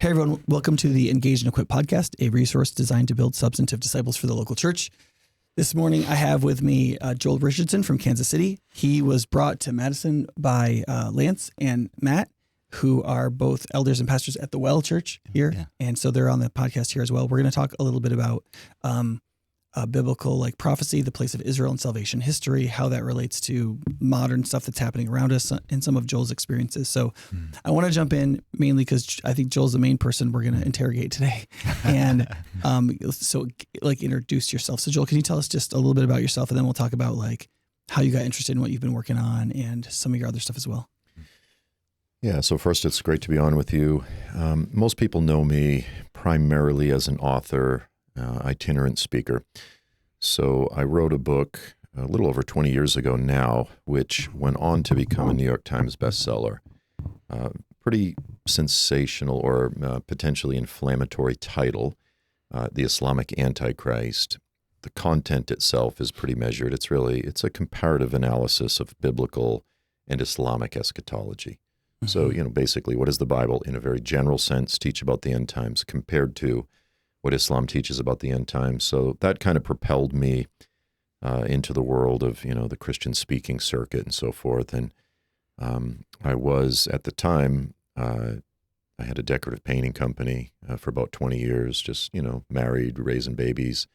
Hey, everyone. Welcome to the Engage and Equip podcast, a resource designed to build substantive disciples for the local church. This morning, I have with me Joel Richardson from Kansas City. He was brought to Madison by Lance and Matt, who are both elders and pastors at the Well Church here. Yeah. And so they're on the podcast here as well. We're going to talk a little bit about biblical like prophecy, the place of Israel and salvation history, how that relates to modern stuff that's happening around us and some of Joel's experiences. So I want to jump in mainly because I think Joel's the main person we're going to interrogate today. And so like introduce yourself. So Joel, can you tell us just a little bit about yourself, and then we'll talk about like how you got interested in what you've been working on and some of your other stuff as well. Yeah, so first, it's great to be on with you. Most people know me primarily as an author, itinerant speaker. So I wrote a book a little over 20 years ago now, which went on to become a New York Times bestseller. Pretty sensational or potentially inflammatory title, The Islamic Antichrist. The content itself is pretty measured. It's a comparative analysis of biblical and Islamic eschatology. So, basically, what does the Bible, in a very general sense, teach about the end times compared to what Islam teaches about the end times? So that kind of propelled me into the world of, the Christian speaking circuit and so forth. And I was, at the time, I had a decorative painting company for about 20 years, just, married, raising babies.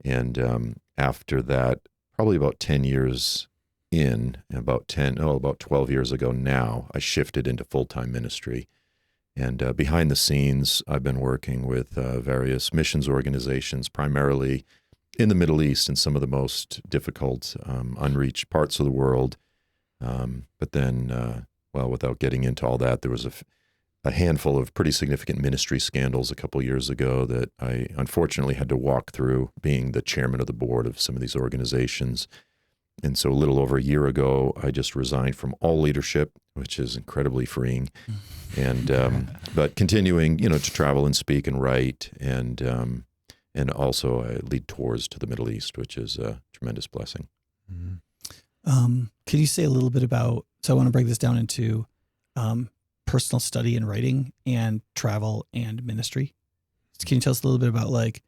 And after that, probably about 10 years in, about 12 years ago now, I shifted into full-time ministry. And behind the scenes, I've been working with various missions organizations, primarily in the Middle East and some of the most difficult, unreached parts of the world. But then, without getting into all that, there was a handful of pretty significant ministry scandals a couple years ago that I unfortunately had to walk through, being the chairman of the board of some of these organizations. And so a little over a year ago, I just resigned from all leadership, which is incredibly freeing. And but continuing, to travel and speak and write, and also I lead tours to the Middle East, which is a tremendous blessing. Can you say a little bit about? So I want to break this down into personal study and writing, and travel and ministry. So can you tell us a little bit about like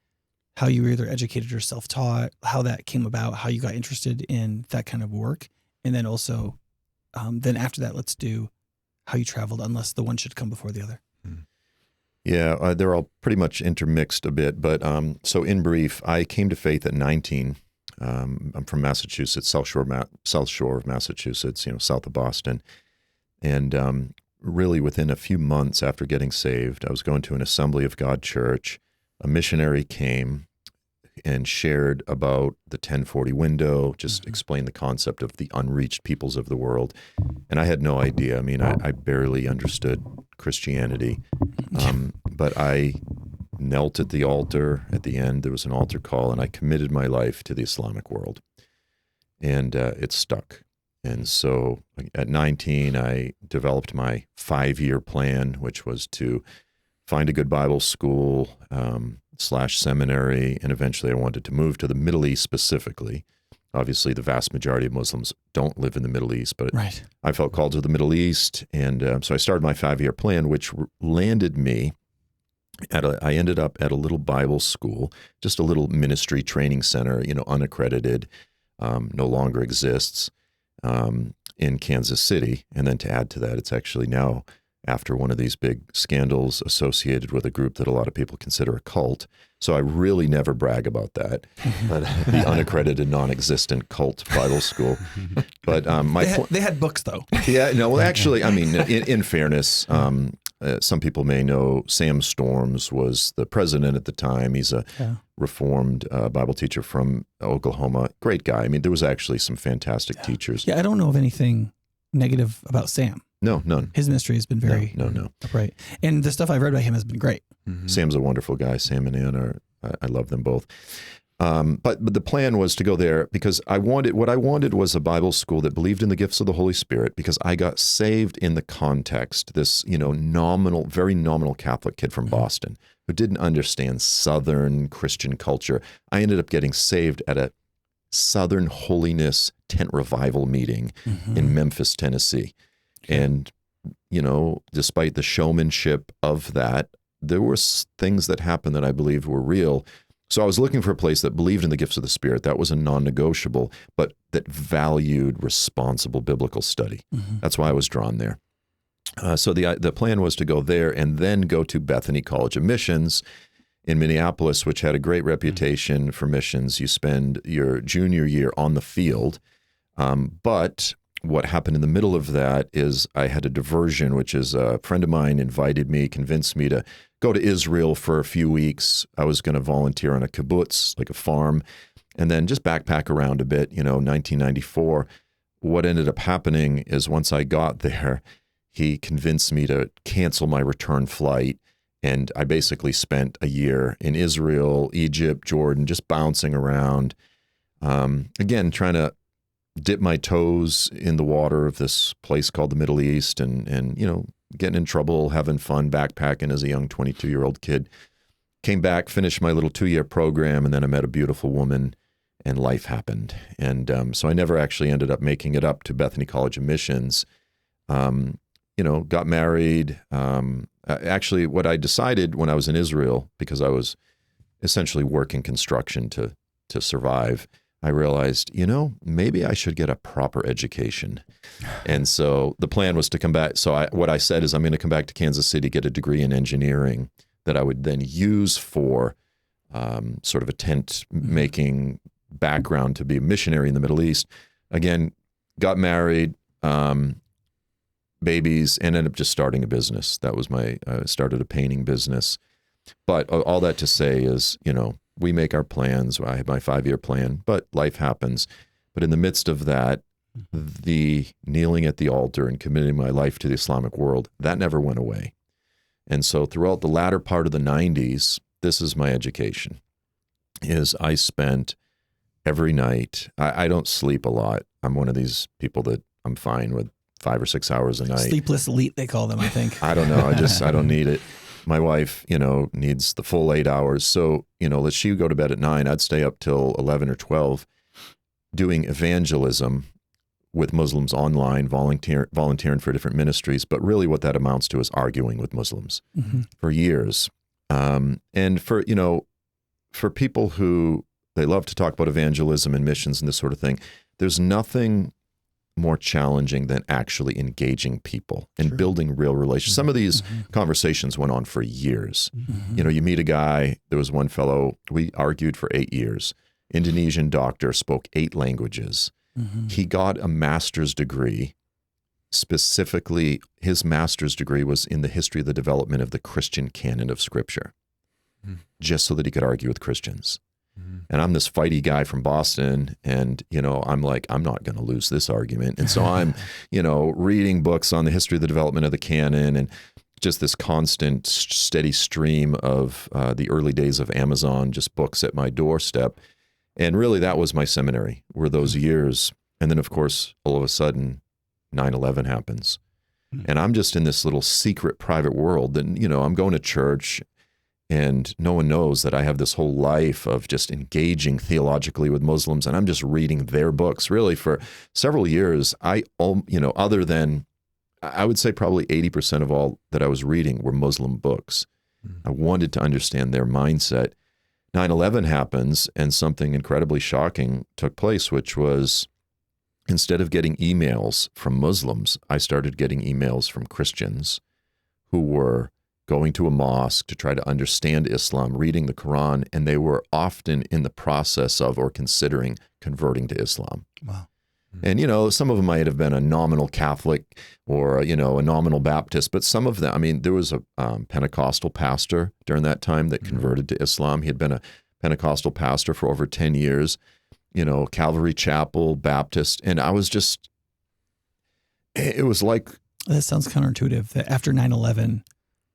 how you were either educated or self-taught, how that came about, how you got interested in that kind of work, and then also, then after that, let's do how you traveled, unless the one should come before the other. Yeah, they're all pretty much intermixed a bit, but so in brief, I came to faith at 19. I'm from Massachusetts, South Shore of Massachusetts, south of Boston, and really within a few months after getting saved, I was going to an Assembly of God church. A missionary came and shared about the 1040 window, just explained the concept of the unreached peoples of the world. And I had no idea. I mean, I barely understood Christianity. But I knelt at the altar. At the end, there was an altar call, and I committed my life to the Islamic world. And it stuck. And so at 19, I developed my 5-year plan, which was to find a good Bible school / seminary, and eventually I wanted to move to the Middle East specifically. Obviously, the vast majority of Muslims don't live in the Middle East, but right. I felt called to the Middle East, and so I started my 5-year plan, which landed me I ended up at a little Bible school, just a little ministry training center, unaccredited, no longer exists, in Kansas City. And then to add to that, it's actually now, after one of these big scandals, associated with a group that a lot of people consider a cult. So I really never brag about that, but the unaccredited, non-existent cult Bible school. But they had books, though. Yeah, no, well, actually, I mean, in fairness, some people may know Sam Storms was the president at the time. He's a Reformed Bible teacher from Oklahoma. Great guy. I mean, there was actually some fantastic teachers. Yeah, I don't know of anything negative about Sam. No, none. His ministry has been very upright. And the stuff I've read about him has been great. Mm-hmm. Sam's a wonderful guy. Sam and Ann I love them both. But the plan was to go there because what I wanted was a Bible school that believed in the gifts of the Holy Spirit, because I got saved in the context, this, very nominal Catholic kid from Boston who didn't understand Southern Christian culture. I ended up getting saved at a Southern Holiness tent revival meeting in Memphis, Tennessee. And, despite the showmanship of that, there were things that happened that I believed were real. So I was looking for a place that believed in the gifts of the Spirit. That was a non-negotiable, but that valued responsible biblical study. Mm-hmm. That's why I was drawn there. So the plan was to go there and then go to Bethany College of Missions in Minneapolis, which had a great reputation for missions. You spend your junior year on the field. But what happened in the middle of that is I had a diversion, which is a friend of mine invited me, convinced me to go to Israel for a few weeks. I was going to volunteer on a kibbutz, like a farm, and then just backpack around a bit, 1994. What ended up happening is once I got there, he convinced me to cancel my return flight. And I basically spent a year in Israel, Egypt, Jordan, just bouncing around. Again, trying to dip my toes in the water of this place called the Middle East and getting in trouble, having fun, backpacking as a young 22-year-old kid. Came back, finished my little 2-year program, and then I met a beautiful woman and life happened. And so I never actually ended up making it up to Bethany College of Missions. Got married. Actually, what I decided when I was in Israel, because I was essentially working construction to survive, I realized, maybe I should get a proper education. And so the plan was to come back. So what I said is I'm going to come back to Kansas City, get a degree in engineering that I would then use for sort of a tent making background to be a missionary in the Middle East. Again, got married, babies, and ended up just starting a business. That was started a painting business. But all that to say is, we make our plans. I have my 5-year plan, but life happens. But in the midst of that, the kneeling at the altar and committing my life to the Islamic world, that never went away. And so throughout the latter part of the 90s, this is my education, is I spent every night, I don't sleep a lot. I'm one of these people that I'm fine with 5 or 6 hours a night. Sleepless elite, they call them, I think. I don't know. I don't need it. My wife, needs the full 8 hours. So, let she go to bed at 9. I'd stay up till 11 or 12 doing evangelism with Muslims online, volunteering for different ministries. But really what that amounts to is arguing with Muslims for years. And for people who, they love to talk about evangelism and missions and this sort of thing, there's nothing more challenging than actually engaging people and building real relations. Some of these conversations went on for years. You meet a guy, there was one fellow, we argued for 8 years. Indonesian doctor, spoke 8 languages. He got a master's degree. Specifically, his master's degree was in the history of the development of the Christian canon of Scripture, just so that he could argue with Christians. And I'm this fighty guy from Boston, and, I'm like, I'm not going to lose this argument. And so I'm, reading books on the history of the development of the canon and just this constant, steady stream of the early days of Amazon, just books at my doorstep. And really that was my seminary, were those years. And then, of course, all of a sudden, 9/11 happens. And I'm just in this little secret private world. And, I'm going to church, and no one knows that I have this whole life of just engaging theologically with Muslims, and I'm just reading their books. Really, for several years, other than, I would say probably 80% of all that I was reading were Muslim books. I wanted to understand their mindset. 9/11 happens, and something incredibly shocking took place, which was, instead of getting emails from Muslims, I started getting emails from Christians who were going to a mosque to try to understand Islam, reading the Quran, and they were often in the process of or considering converting to Islam. Wow. And, some of them might have been a nominal Catholic or, a nominal Baptist, but some of them, there was a Pentecostal pastor during that time that converted to Islam. He had been a Pentecostal pastor for over 10 years, Calvary Chapel, Baptist. And I was just, it was like. That sounds counterintuitive, that after 9/11,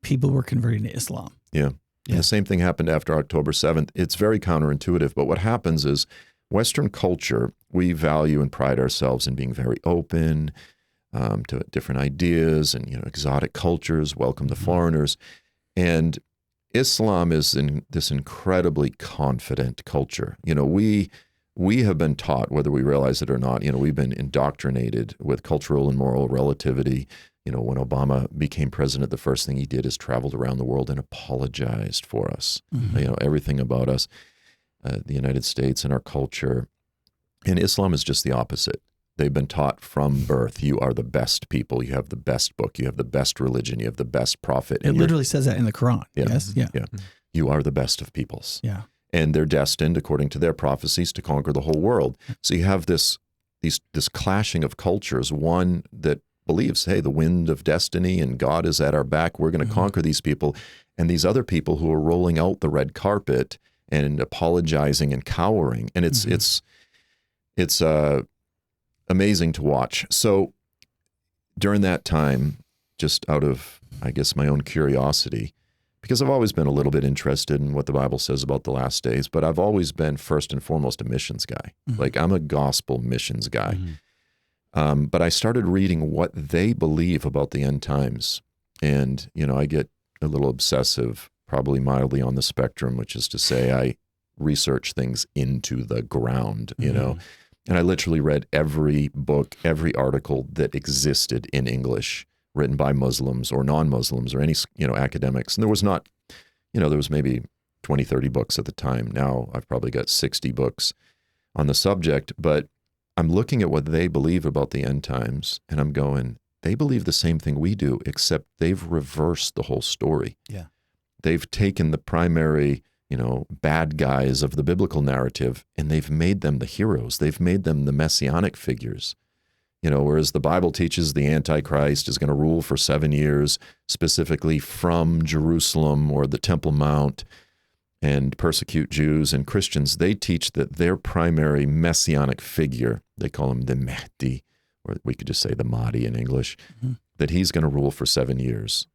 people were converting to Islam. Yeah. And the same thing happened after October 7th. It's very counterintuitive, but what happens is Western culture, we value and pride ourselves in being very open to different ideas and, exotic cultures, welcome the foreigners. And Islam is in this incredibly confident culture. We have been taught, whether we realize it or not, we've been indoctrinated with cultural and moral relativity. when Obama became president, the first thing he did is traveled around the world and apologized for us. Everything about us, the United States and our culture. And Islam is just the opposite. They've been taught from birth, you are the best people, you have the best book, you have the best religion, you have the best prophet. It literally says that in the Quran. Yeah, yes? Yeah. You are the best of peoples. Yeah. And they're destined, according to their prophecies, to conquer the whole world. So you have this clashing of cultures, one that believes, hey, the wind of destiny and God is at our back, we're going to conquer these people. And these other people who are rolling out the red carpet and apologizing and cowering. And it's amazing to watch. So during that time, just out of, I guess, my own curiosity, because I've always been a little bit interested in what the Bible says about the last days, but I've always been first and foremost a missions guy. Like I'm a gospel missions guy. But I started reading what they believe about the end times. And, I get a little obsessive, probably mildly on the spectrum, which is to say I research things into the ground, And I literally read every book, every article that existed in English written by Muslims or non-Muslims or any, academics. And there was not, there was maybe 20, 30 books at the time. Now I've probably got 60 books on the subject, but I'm looking at what they believe about the end times and I'm going, they believe the same thing we do, except they've reversed the whole story. Yeah. They've taken the primary bad guys of the biblical narrative, and they've made them the heroes. They've made them the messianic figures. Whereas the Bible teaches the Antichrist is going to rule for 7 years, specifically from Jerusalem or the Temple Mount, and persecute Jews and Christians. They teach that their primary messianic figure, they call him the Mahdi, or we could just say the Mahdi in English, that he's going to rule for 7 years.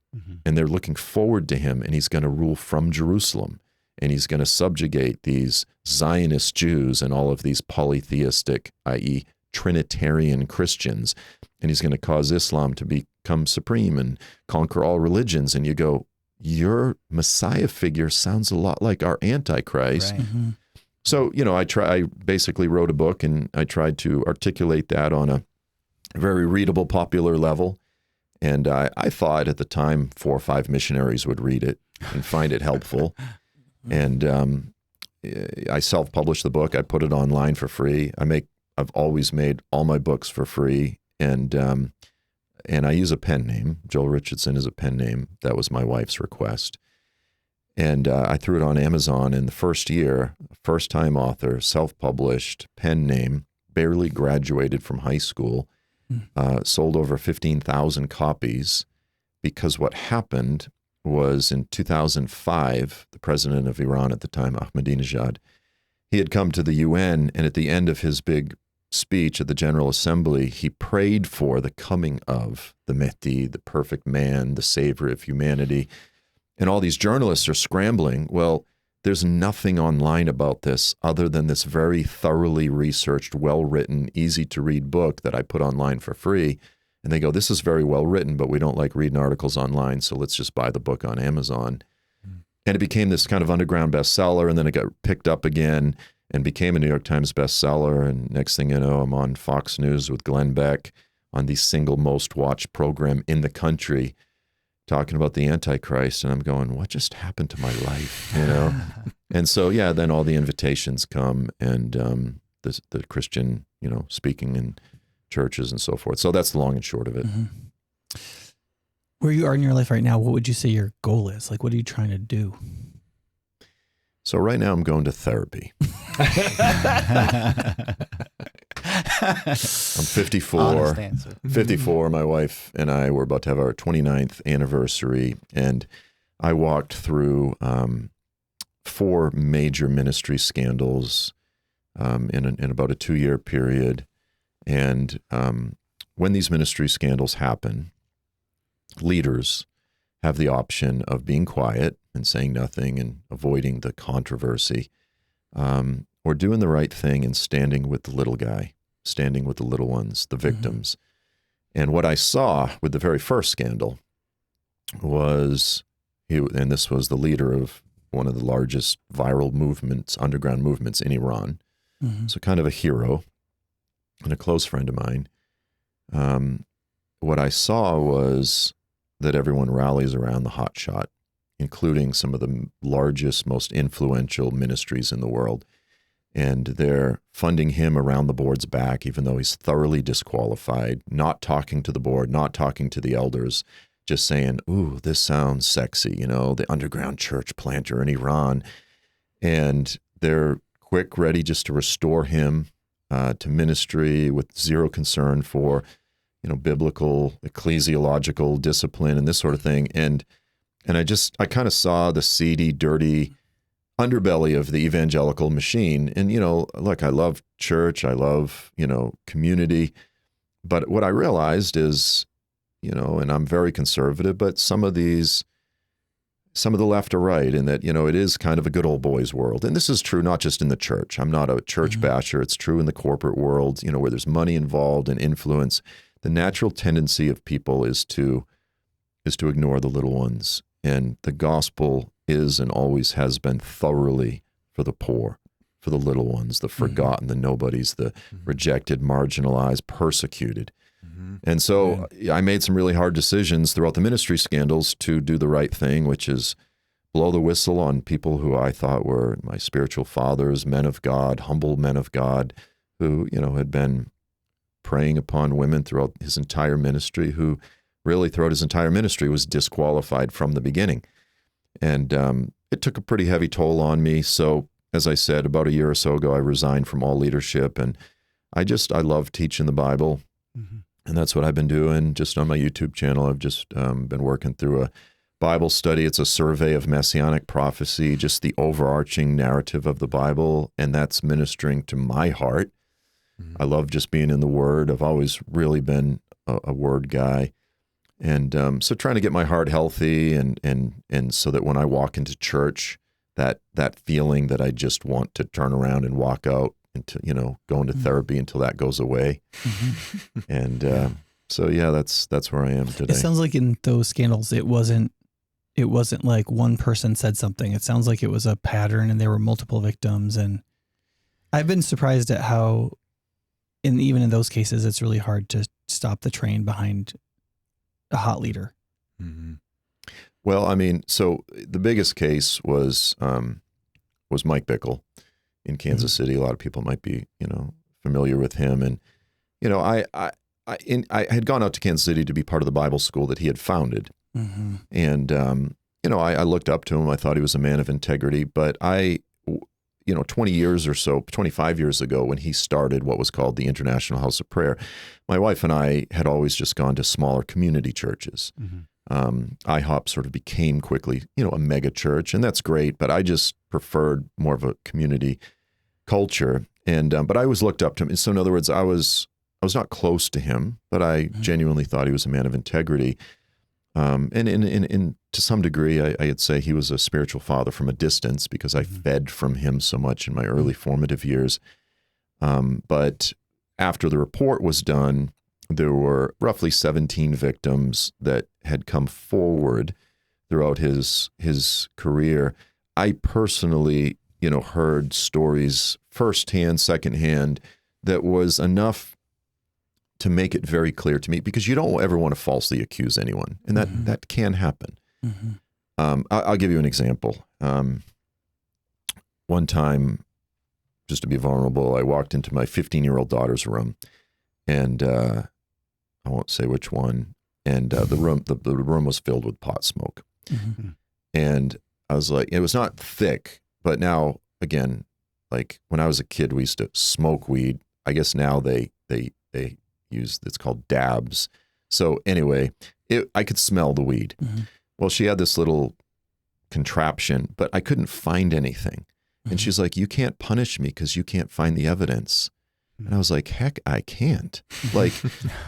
And they're looking forward to him, and he's going to rule from Jerusalem. And he's going to subjugate these Zionist Jews and all of these polytheistic, i.e. Trinitarian Christians. And he's going to cause Islam to become supreme and conquer all religions. And you go, your Messiah figure sounds a lot like our Antichrist. Right. So, I basically wrote a book and I tried to articulate that on a very readable, popular level. And I thought at the time 4 or 5 missionaries would read it and find it helpful. And I self-published the book. I put it online for free. I've always made all my books for free, and I use a pen name. Joel Richardson is a pen name. That was my wife's request. And I threw it on Amazon in the first year, first-time author, self-published, pen name, barely graduated from high school, sold over 15,000 copies, because what happened was in 2005, the president of Iran at the time, Ahmadinejad, he had come to the UN, and at the end of his big speech at the General Assembly, he prayed for the coming of the Mahdi, the perfect man, the savior of humanity. And all these journalists are scrambling. Well, there's nothing online about this other than this very thoroughly researched, well-written, easy-to-read book that I put online for free. And they go, this is very well written, but we don't like reading articles online, so let's just buy the book on Amazon. And it became this kind of underground bestseller, and then it got picked up again and became a New York Times bestseller. And next thing you know, I'm on Fox News with Glenn Beck on the single most watched program in the country, talking about the Antichrist. And I'm going, what just happened to my life? And so, then all the invitations come, and the Christian, speaking in churches and so forth. So that's the long and short of it. Where you are in your life right now, what would you say your goal is? Like, what are you trying to do? So right now I'm going to therapy. I'm 54. Honest answer. 54. My wife and I were about to have our 29th anniversary, and I walked through 4 major ministry scandals in about a 2-year period. And when these ministry scandals happen, leaders have the option of being quiet and saying nothing and avoiding the controversy, or doing the right thing and standing with the little guy, standing with the little ones, the victims. And what I saw with the very first scandal was, and this was the leader of one of the largest viral movements, underground movements in Iran, so kind of a hero and a close friend of mine. what I saw was that everyone rallies around the hotshot, including some of the largest, most influential ministries in the world. And they're funding him around the board's back, even though he's thoroughly disqualified, not talking to the board, not talking to the elders, just saying, ooh, this sounds sexy, the underground church planter in Iran. And they're quick, ready just to restore him to ministry with zero concern for, biblical, ecclesiological discipline and this sort of thing. And I kind of saw the seedy, dirty underbelly of the evangelical machine. And, look, I love church, I love, community. But what I realized is, and I'm very conservative, but some of the left are right in that, it is kind of a good old boys world. And this is true not just in the church. I'm not a church basher. It's true in the corporate world, where there's money involved and influence. The natural tendency of people is to ignore the little ones. And the gospel is and always has been thoroughly for the poor, for the little ones, the forgotten, the nobodies, the rejected, marginalized, persecuted. And so I made some really hard decisions throughout the ministry scandals to do the right thing, which is blow the whistle on people who I thought were my spiritual fathers, men of God, humble men of God, who, had been preying upon women throughout his entire ministry, who really throughout his entire ministry was disqualified from the beginning. And it took a pretty heavy toll on me. So, as I said, about a year or so ago, I resigned from all leadership. And I love teaching the Bible. And that's what I've been doing just on my YouTube channel. I've just been working through a Bible study. It's a survey of messianic prophecy, just the overarching narrative of the Bible. And that's ministering to my heart. I love just being in the Word. I've always really been a Word guy. And so trying to get my heart healthy and so that when I walk into church, that feeling that I just want to turn around and walk out into, go into therapy until that goes away. And so, yeah, that's where I am today. It sounds like in those scandals, it wasn't like one person said something. It sounds like it was a pattern and there were multiple victims. And I've been surprised at how, even in those cases, it's really hard to stop the train behind a hot leader. Well, I mean, so the biggest case was Mike Bickle in Kansas City. A lot of people might be, familiar with him. And, I had gone out to Kansas City to be part of the Bible school that he had founded. And, I looked up to him. I thought he was a man of integrity. But 20 years or so, 25 years ago, when he started what was called the International House of Prayer, my wife and I had always just gone to smaller community churches. IHOP sort of became quickly, a mega church, and that's great, but I just preferred more of a community culture. And but I always looked up to him. And so in other words, I was not close to him, but I genuinely thought he was a man of integrity. And to some degree, I'd say he was a spiritual father from a distance because I fed from him so much in my early formative years. But after the report was done, there were roughly 17 victims that had come forward throughout his career. I personally, heard stories firsthand, secondhand, that was enough to make it very clear to me, because you don't ever want to falsely accuse anyone, and that can happen. I'll give you an example. One time, just to be vulnerable, I walked into my 15-year-old daughter's room, and I won't say which one, and the room was filled with pot smoke. And I was like, it was not thick, but now, again, like when I was a kid, we used to smoke weed. I guess now they use, it's called dabs. So anyway, I could smell the weed. Well, she had this little contraption, but I couldn't find anything. And she's like, you can't punish me because you can't find the evidence. And I was like, heck, I can't. Like,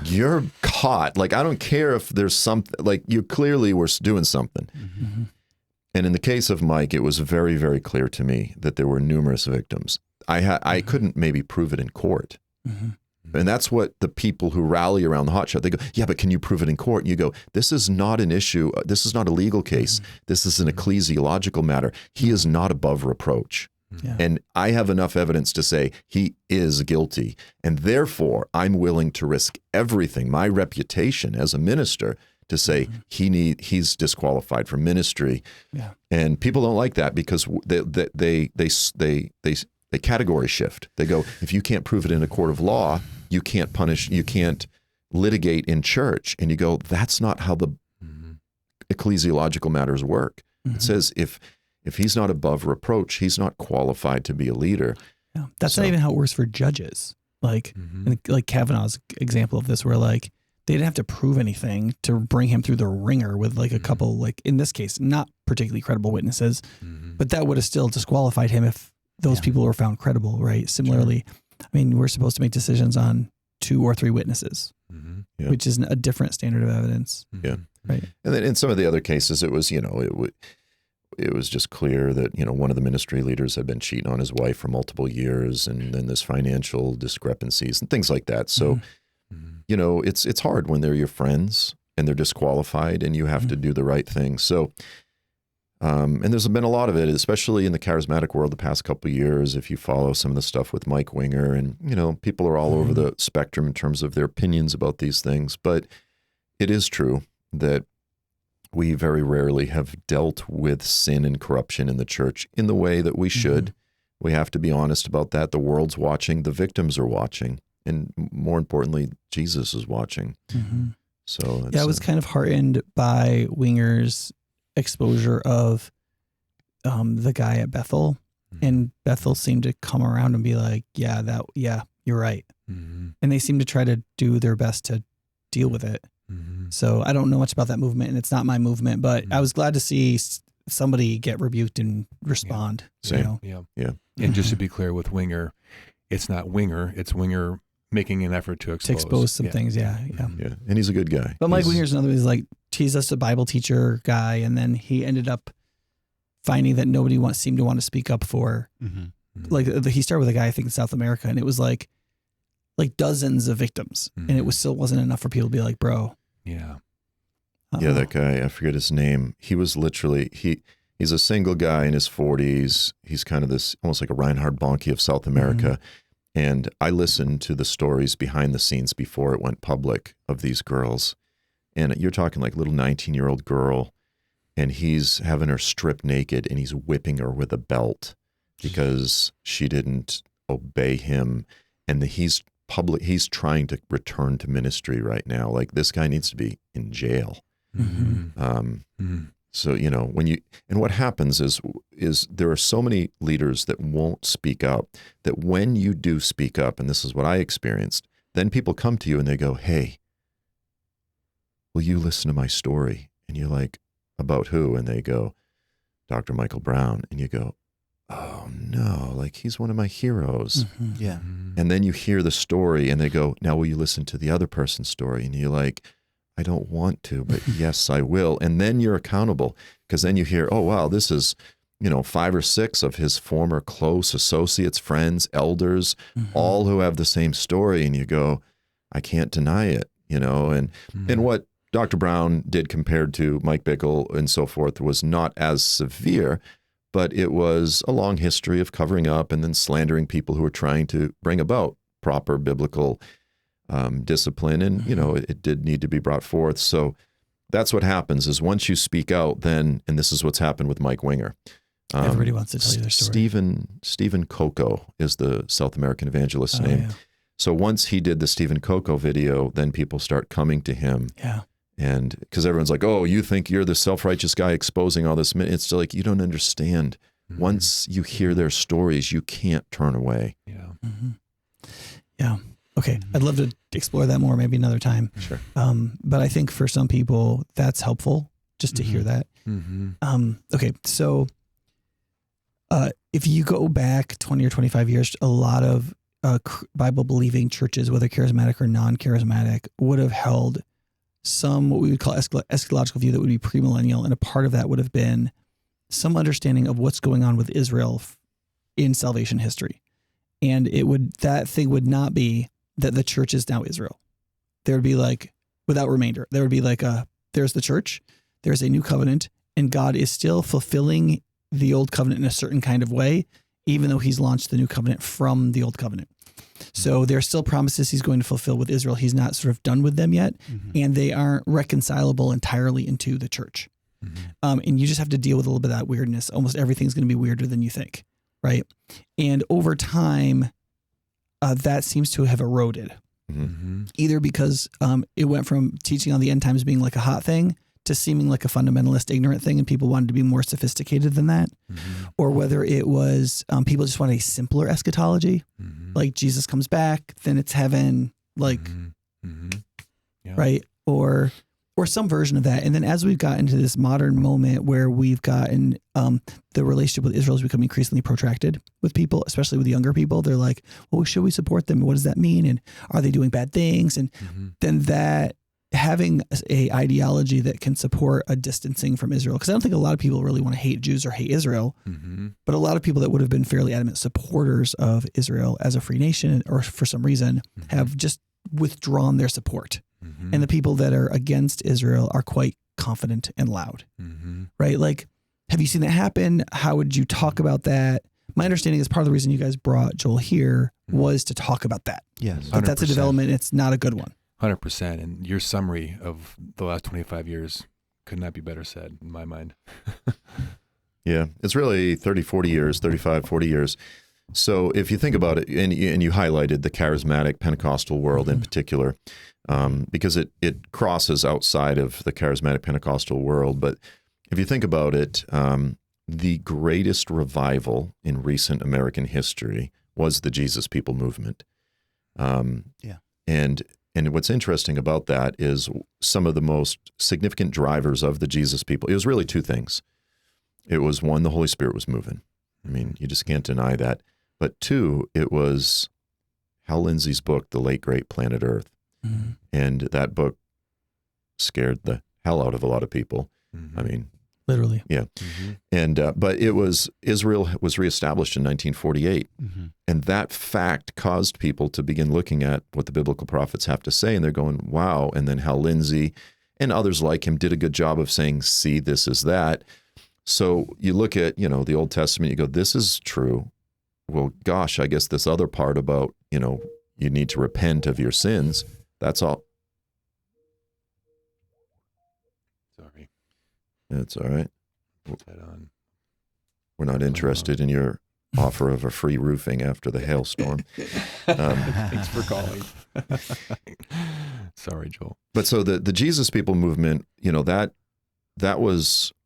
you're caught. Like, I don't care if there's something, like, you clearly were doing something. And in the case of Mike, it was very, very clear to me that there were numerous victims. I couldn't maybe prove it in court. And that's what the people who rally around the hotshot, they go, yeah, but can you prove it in court? And you go, this is not an issue. This is not a legal case. This is an ecclesiological matter. He is not above reproach. Yeah. And I have enough evidence to say he is guilty. And therefore, I'm willing to risk everything, my reputation as a minister, to say he's disqualified from ministry. Yeah. And people don't like that because they category shift. They go, if you can't prove it in a court of law, you can't litigate in church. And you go, that's not how the ecclesiological matters work. It says if he's not above reproach, he's not qualified to be a leader. Yeah. That's not even how it works for judges. Like Kavanaugh's example of this, where like they didn't have to prove anything to bring him through the ringer with like a couple, like in this case, not particularly credible witnesses, but that would have still disqualified him if those people were found credible, right? Similarly, I mean, we're supposed to make decisions on 2 or 3 witnesses, which is a different standard of evidence. Yeah. Right. And then in some of the other cases, it was, it was just clear that, one of the ministry leaders had been cheating on his wife for multiple years, and then there's financial discrepancies and things like that. So, it's hard when they're your friends and they're disqualified and you have to do the right thing. So, and there's been a lot of it, especially in the charismatic world the past couple of years, if you follow some of the stuff with Mike Winger, and, people are all over the spectrum in terms of their opinions about these things. But it is true that we very rarely have dealt with sin and corruption in the church in the way that we should. We have to be honest about that. The world's watching, the victims are watching, and more importantly, Jesus is watching. So I was kind of heartened by Winger's exposure of the guy at Bethel, and Bethel seemed to come around and be like, yeah, you're right. And they seem to try to do their best to deal with it. So I don't know much about that movement, and it's not my movement, but I was glad to see somebody get rebuked and respond. Same. Yeah. And just to be clear with Winger, it's not Winger, it's Winger making an effort to expose some things. Yeah. And he's a good guy. But Mike Winger's another, he's like, he's just a Bible teacher guy. And then he ended up finding that nobody seemed to want to speak up for, like he started with a guy, I think in South America, and it was like dozens of victims, and it still wasn't enough for people to be like, bro. Yeah. Yeah, that guy, I forget his name. He was literally, he's a single guy in his 40s. He's kind of this, almost like a Reinhard Bonnke of South America. And I listened to the stories behind the scenes before it went public of these girls. And you're talking like little 19-year-old girl, and he's having her stripped naked, and he's whipping her with a belt because she didn't obey him. And he's trying to return to ministry right now. Like, this guy needs to be in jail. So, and what happens is there are so many leaders that won't speak up, that when you do speak up, and this is what I experienced, then people come to you and they go, hey, will you listen to my story? And you're like, about who? And they go, Dr. Michael Brown. And you go, oh no, like, he's one of my heroes. Yeah. And then you hear the story and they go, now will you listen to the other person's story? And you're like, I don't want to, but yes, I will. And then you're accountable, because then you hear, oh, wow, this is, 5 or 6 of his former close associates, friends, elders, all who have the same story. And you go, I can't deny it, and what Dr. Brown did compared to Mike Bickle and so forth was not as severe, but it was a long history of covering up and then slandering people who were trying to bring about proper biblical discipline, and it did need to be brought forth. So that's what happens is once you speak out, then, and this is what's happened with Mike Winger. Everybody wants to tell you their story. Stephen Coco is the South American evangelist's name. Yeah. So once he did the Stephen Coco video, then people start coming to him. Yeah. And because everyone's like, oh, you think you're the self-righteous guy exposing all this? It's like, you don't understand. Once you hear their stories, you can't turn away. Yeah. Yeah. Okay. I'd love to explore that more, maybe another time. Sure. But I think for some people that's helpful just to hear that. Okay. So, if you go back 20 or 25 years, a lot of Bible believing churches, whether charismatic or non-charismatic, would have held some, what we would call eschatological view that would be premillennial. And a part of that would have been some understanding of what's going on with Israel in salvation history. And that thing would not be that the church is now Israel. There would be like, without remainder, there would be like there's the church, there's a new covenant, and God is still fulfilling the old covenant in a certain kind of way. even though he's launched the new covenant from the old covenant. So there are still promises he's going to fulfill with Israel. He's not sort of done with them yet, and they aren't reconcilable entirely into the church. And you just have to deal with a little bit of that weirdness. Almost everything's going to be weirder than you think, right? And over time, that seems to have eroded, either because it went from teaching on the end times being like a hot thing to seeming like a fundamentalist, ignorant thing, and people wanted to be more sophisticated than that, or whether it was people just wanted a simpler eschatology, like Jesus comes back, then it's heaven, like, right? Or some version of that. And then as we've gotten to this modern moment where we've gotten the relationship with Israel has become increasingly protracted with people, especially with younger people, they're like, well, should we support them? What does that mean? And are they doing bad things? And then that having a ideology that can support a distancing from Israel, because I don't think a lot of people really want to hate Jews or hate Israel, but a lot of people that would have been fairly adamant supporters of Israel as a free nation or for some reason have just withdrawn their support. And the people that are against Israel are quite confident and loud, right? Like, have you seen that happen? How would you talk about that? My understanding is part of the reason you guys brought Joel here was to talk about that. Yes. But that's a development. It's not a good one. 100%. And your summary of the last 25 years could not be better said in my mind. Yeah, it's really 30, 40 years, 35, 40 years. So if you think about it, and you highlighted the charismatic Pentecostal world in particular, because it crosses outside of the charismatic Pentecostal world. But if you think about it, the greatest revival in recent American history was the Jesus People movement. And what's interesting about that is some of the most significant drivers of the Jesus People, it was really two things. It was one, the Holy Spirit was moving. I mean, you just can't deny that. But two, it was Hal Lindsey's book, The Late Great Planet Earth. And that book scared the hell out of a lot of people. I mean, literally. Yeah. And, but it was, Israel was reestablished in 1948. And that fact caused people to begin looking at what the biblical prophets have to say. And they're going, wow. And then Hal Lindsey and others like him did a good job of saying, see, this is that. So you look at, the Old Testament, you go, this is true. Well, gosh, I guess this other part about, you need to repent of your sins. That's all. Sorry. That's all right. Put that on. We're not interested in your offer of a free roofing after the hailstorm. Thanks for calling. Sorry, Joel. But so the Jesus People movement,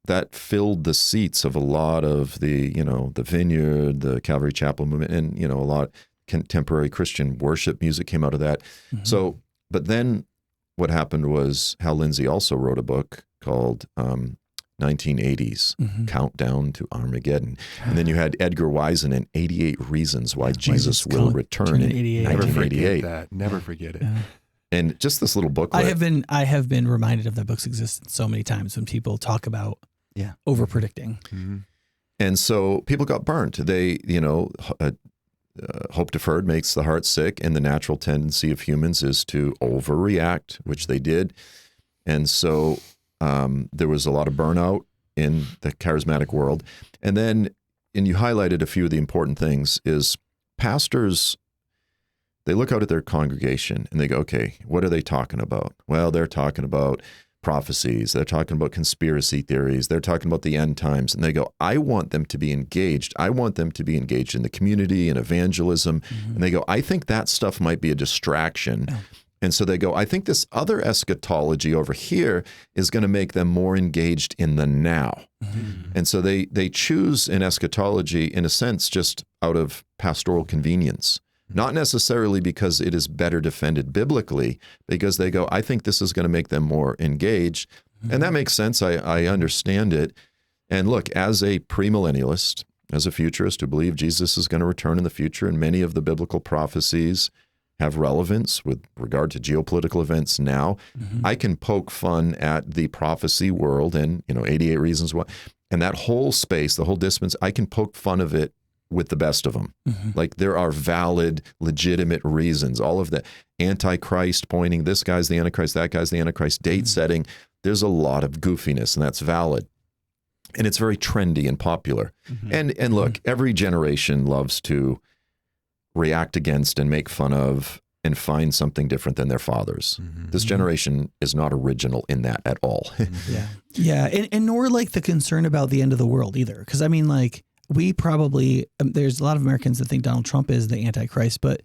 that filled the seats of a lot of the, the Vineyard, the Calvary Chapel movement, and, a lot of contemporary Christian worship music came out of that. So, but then what happened was Hal Lindsey also wrote a book called 1980s, Countdown to Armageddon. And then you had Edgar Wisen in 88 Reasons Why Jesus Will Return in 1988. Never forget it. And just this little booklet. I have been reminded of that book's existence so many times when people talk about over predicting. And so people got burnt. They, hope deferred makes the heart sick, and the natural tendency of humans is to overreact, which they did. And so there was a lot of burnout in the charismatic world. And you highlighted a few of the important things is pastors, they look out at their congregation and they go, okay, what are they talking about? Well, they're talking about prophecies. They're talking about conspiracy theories. They're talking about the end times. And they go, I want them to be engaged. I want them to be engaged in the community and evangelism. And they go, I think that stuff might be a distraction. And so they go, I think this other eschatology over here is going to make them more engaged in the now. And so they choose an eschatology, in a sense, just out of pastoral convenience. Not necessarily because it is better defended biblically, because they go, I think this is going to make them more engaged. And that makes sense. I understand it. And look, as a premillennialist, as a futurist who believe Jesus is going to return in the future, and many of the biblical prophecies have relevance with regard to geopolitical events now, I can poke fun at the prophecy world and, 88 Reasons Why. And that whole space, the whole disciplines, I can poke fun of it with the best of them. Like there are valid, legitimate reasons. All of the Antichrist pointing, this guy's the Antichrist, that guy's the Antichrist, date setting. There's a lot of goofiness, and that's valid. and it's very trendy and popular. And look, every generation loves to react against and make fun of and find something different than their fathers. This generation is not original in that at all. Yeah. And nor like the concern about the end of the world either. Because I mean, like, we probably, there's a lot of Americans that think Donald Trump is the Antichrist, but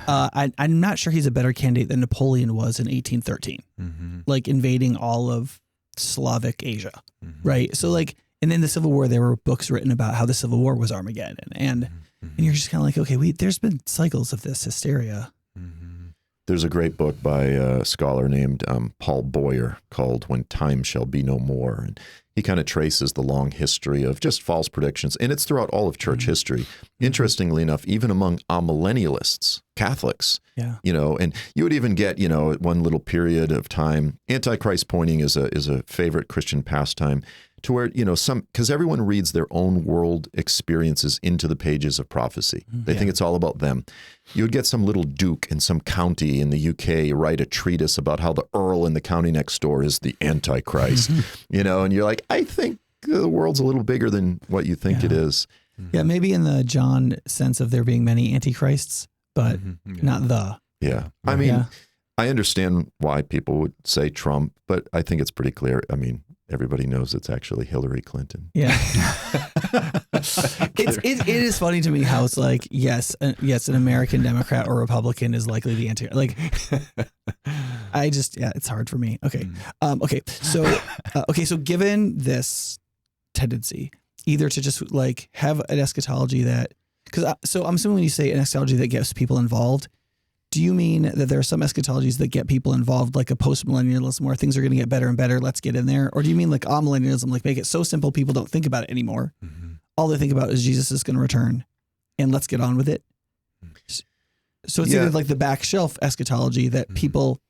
I'm not sure he's a better candidate than Napoleon was in 1813, like invading all of Slavic Asia, right? So like, and in the Civil War, there were books written about how the Civil War was Armageddon. And you're just kind of like, okay, there's been cycles of this hysteria. There's a great book by a scholar named Paul Boyer called When Time Shall Be No More. And he kind of traces the long history of just false predictions. And it's throughout all of church history. Interestingly enough, even among amillennialists, Catholics, and you would even get, at one little period of time, Antichrist pointing is a favorite Christian pastime, to where, because everyone reads their own world experiences into the pages of prophecy. They think it's all about them. You would get some little duke in some county in the UK write a treatise about how the earl in the county next door is the Antichrist, and you're like, I think the world's a little bigger than what you think it is. Yeah, maybe in the John sense of there being many antichrists, but not the. Yeah. I mean, I understand why people would say Trump, but I think it's pretty clear. I mean, everybody knows it's actually Hillary Clinton. Yeah. It is funny to me how it's like, yes, an American Democrat or Republican is likely the anti. Like, it's hard for me. Okay. So given this tendency, either to just like have an eschatology that, so I'm assuming when you say an eschatology that gets people involved, do you mean that there are some eschatologies that get people involved, like a post-millennialism where things are going to get better and better, let's get in there? Or do you mean like amillennialism, like make it so simple people don't think about it anymore? All they think about is Jesus is going to return and let's get on with it. So it's either like the back shelf eschatology that people,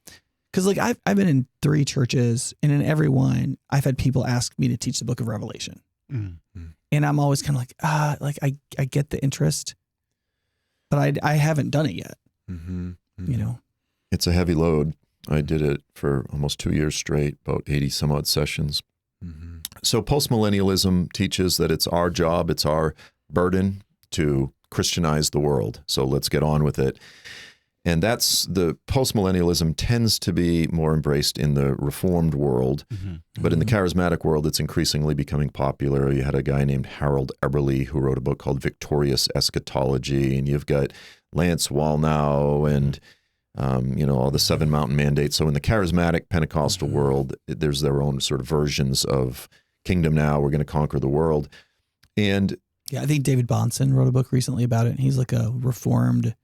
because like I've been in 3 churches and in every one, I've had people ask me to teach the book of Revelation. And I'm always kind of like, I get the interest, but I haven't done it yet. It's a heavy load. I did it for almost 2 years straight, about 80 some odd sessions. So postmillennialism teaches that it's our job, it's our burden to Christianize the world. So let's get on with it. And that's the postmillennialism tends to be more embraced in the Reformed world, but in the charismatic world, it's increasingly becoming popular. You had a guy named Harold Eberle who wrote a book called Victorious Eschatology, and you've got Lance Wallnau and all the 7 Mountain Mandates. So in the charismatic Pentecostal world, there's their own sort of versions of Kingdom Now, we're going to conquer the world. And yeah, I think David Bahnsen wrote a book recently about it. And he's like a Reformed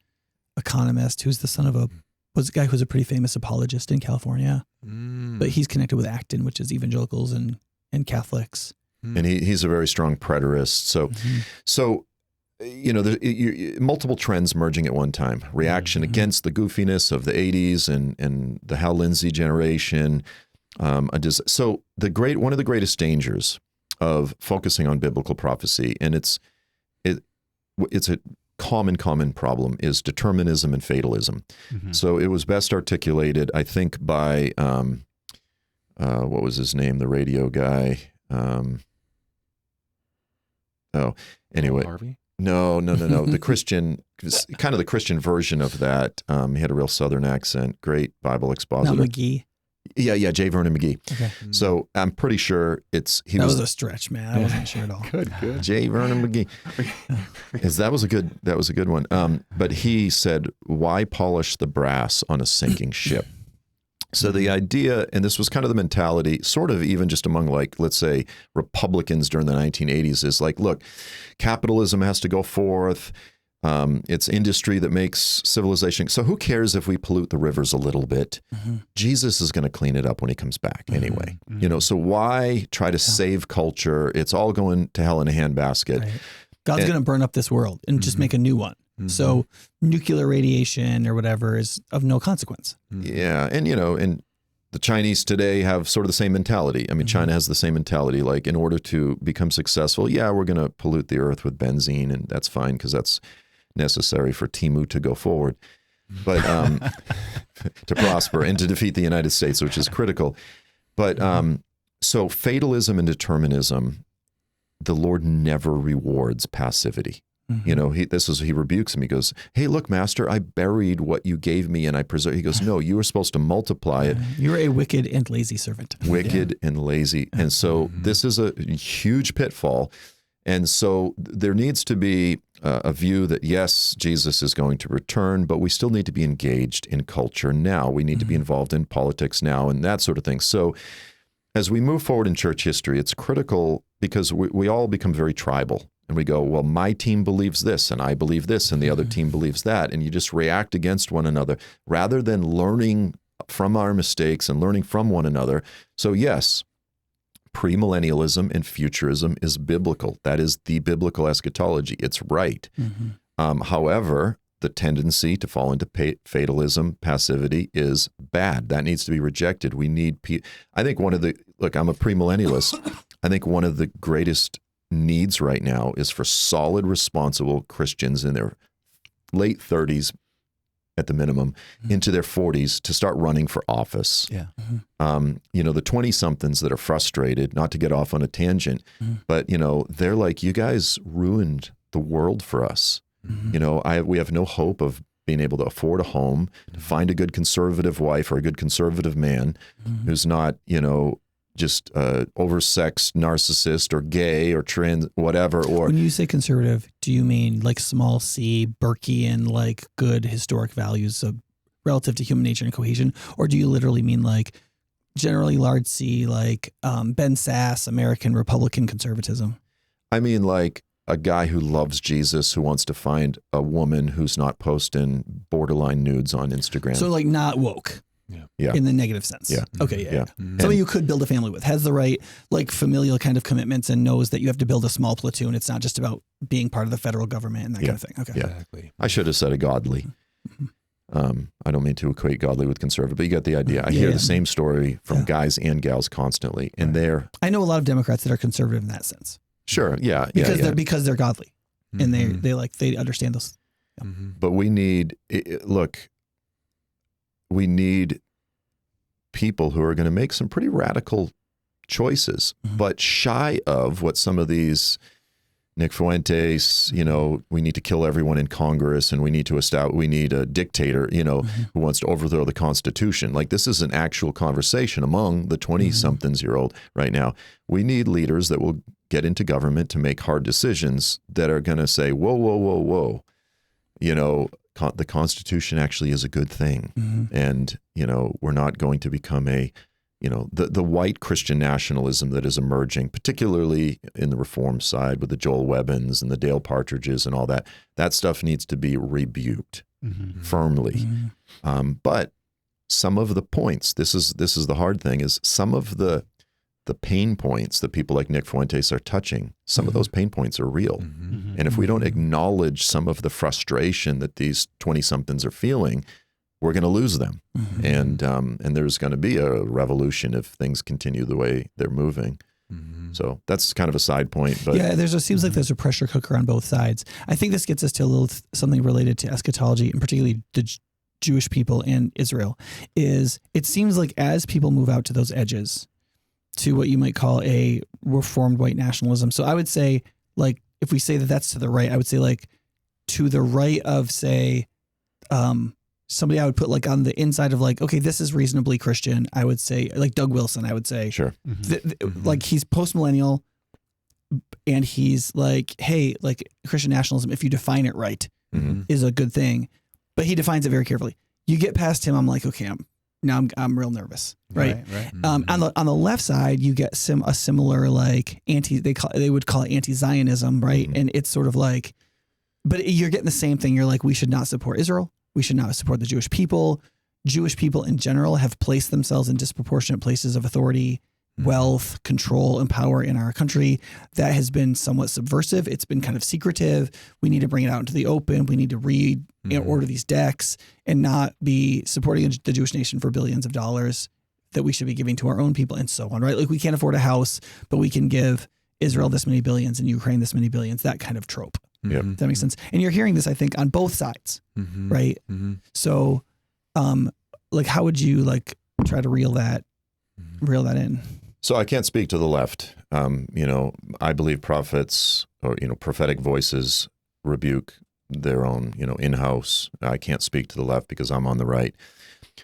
economist who's the son of a guy who's a pretty famous apologist in California. But he's connected with Acton, which is evangelicals and Catholics. And he's a very strong preterist. So multiple trends merging at one time. Reaction against the goofiness of the 80s and the Hal Lindsey generation. So one of the greatest dangers of focusing on biblical prophecy, and it's a common problem, is determinism and fatalism. So it was best articulated, I think, by what was his name, the radio guy? Anyway. Harvey? No. The Christian, kind of the Christian version of that. He had a real Southern accent. Great Bible expositor. Not McGee. Yeah, J. Vernon McGee. Okay. So I'm pretty sure that was a stretch, man. I wasn't sure at all. Good. J. Vernon McGee. That was a good one. But he said, "Why polish the brass on a sinking ship?" So the idea, and this was kind of the mentality, sort of even just among, like, let's say, Republicans during the 1980s, is like, look, capitalism has to go forth. It's industry that makes civilization. So who cares if we pollute the rivers a little bit? Jesus is going to clean it up when he comes back anyway. So why try to save culture? It's all going to hell in a handbasket. Right. God's going to burn up this world and just make a new one. So nuclear radiation or whatever is of no consequence. Yeah. And, and the Chinese today have sort of the same mentality. I mean, China has the same mentality. Like, in order to become successful, we're going to pollute the earth with benzene, and that's fine because that's necessary for Timu to go forward, but to prosper and to defeat the United States, which is critical. But so fatalism and determinism the Lord never rewards passivity. Mm-hmm. You know, he rebukes him. He goes, "Hey, look, master, I buried what you gave me and I preserved." He goes, "No, you were supposed to multiply it." You're a wicked and lazy servant. Wicked and lazy. And so this is a huge pitfall. And so there needs to be a view that, yes, Jesus is going to return, but we still need to be engaged in culture now. We need to be involved in politics now and that sort of thing. So as we move forward in church history, it's critical because we all become very tribal. And we go, well, my team believes this, and I believe this, and the other team believes that. And you just react against one another rather than learning from our mistakes and learning from one another. So yes, premillennialism and futurism is biblical. That is the biblical eschatology. It's right. However, the tendency to fall into fatalism, passivity is bad. That needs to be rejected. We need I think I'm a premillennialist. I think one of the greatest needs right now is for solid, responsible Christians in their late 30s at the minimum into their 40s to start running for office. Yeah. You know, the 20-somethings that are frustrated, not to get off on a tangent, but, you know, they're like, you guys ruined the world for us. You know, we have no hope of being able to afford a home, to find a good conservative wife or a good conservative man who's not, you know, just oversexed narcissist or gay or trans, whatever. Or when you say conservative, do you mean like small c, Burkean, like good historic values of relative to human nature and cohesion? Or do you literally mean like generally large C, like Ben Sass, American Republican conservatism? I mean like a guy who loves Jesus, who wants to find a woman who's not posting borderline nudes on Instagram. So like not woke. Yeah. In the negative sense. Yeah. Okay. Yeah. Yeah. Somebody you could build a family with, has the right like familial kind of commitments and knows that you have to build a small platoon. It's not just about being part of the federal government and that kind of thing. Okay. Yeah. Exactly. I should have said a godly. I don't mean to equate godly with conservative, but you get the idea. I hear the same story from guys and gals constantly. And I know a lot of Democrats that are conservative in that sense. Sure. Yeah. Because they're godly and they understand those. Yeah. But we need, we need people who are going to make some pretty radical choices, but shy of what some of these Nick Fuentes, you know, we need to kill everyone in Congress and we need a dictator, you know, who wants to overthrow the Constitution. Like this is an actual conversation among the 20-somethings-year-old right now. We need leaders that will get into government to make hard decisions that are going to say, whoa, whoa, whoa, whoa. You know, the Constitution actually is a good thing. And, you know, we're not going to become the white Christian nationalism that is emerging, particularly in the reform side with the Joel Webbins and the Dale Partridges and all that. That stuff needs to be rebuked firmly. But some of the points, this is the hard thing, is some of the pain points that people like Nick Fuentes are touching, some of those pain points are real. And if we don't acknowledge some of the frustration that these 20-somethings are feeling, we're going to lose them. And there's going to be a revolution if things continue the way they're moving. So that's kind of a side point. But yeah, seems like there's a pressure cooker on both sides. I think this gets us to something related to eschatology, and particularly the Jewish people and Israel. Is it seems like as people move out to those edges, to what you might call a reformed white nationalism. So I would say, like, if we say that that's to the right, I would say like to the right of, say, somebody I would put like on the inside of like, okay, this is reasonably Christian. I would say like Doug Wilson, I would say. Sure. Like he's post-millennial and he's like, hey, like Christian nationalism, if you define it right, is a good thing. But he defines it very carefully. You get past him, I'm like, okay, I'm real nervous, right? On the left side, you get a similar like they would call it anti-Zionism, right? And it's sort of like, but you're getting the same thing. You're like, we should not support Israel. We should not support the Jewish people. Jewish people in general have placed themselves in disproportionate places of authority, wealth, control, and power in our country. That has been somewhat subversive. It's been kind of secretive. We need to bring it out into the open. We need to read and order these decks and not be supporting the Jewish nation for billions of dollars that we should be giving to our own people and so on, right? Like we can't afford a house, but we can give Israel this many billions and Ukraine this many billions, that kind of trope. Yep. Does that make sense? And you're hearing this, I think, on both sides, right? So, like, how would you like try to reel that in? So I can't speak to the left. I believe prophets or, prophetic voices rebuke their own, in-house. I can't speak to the left because I'm on the right.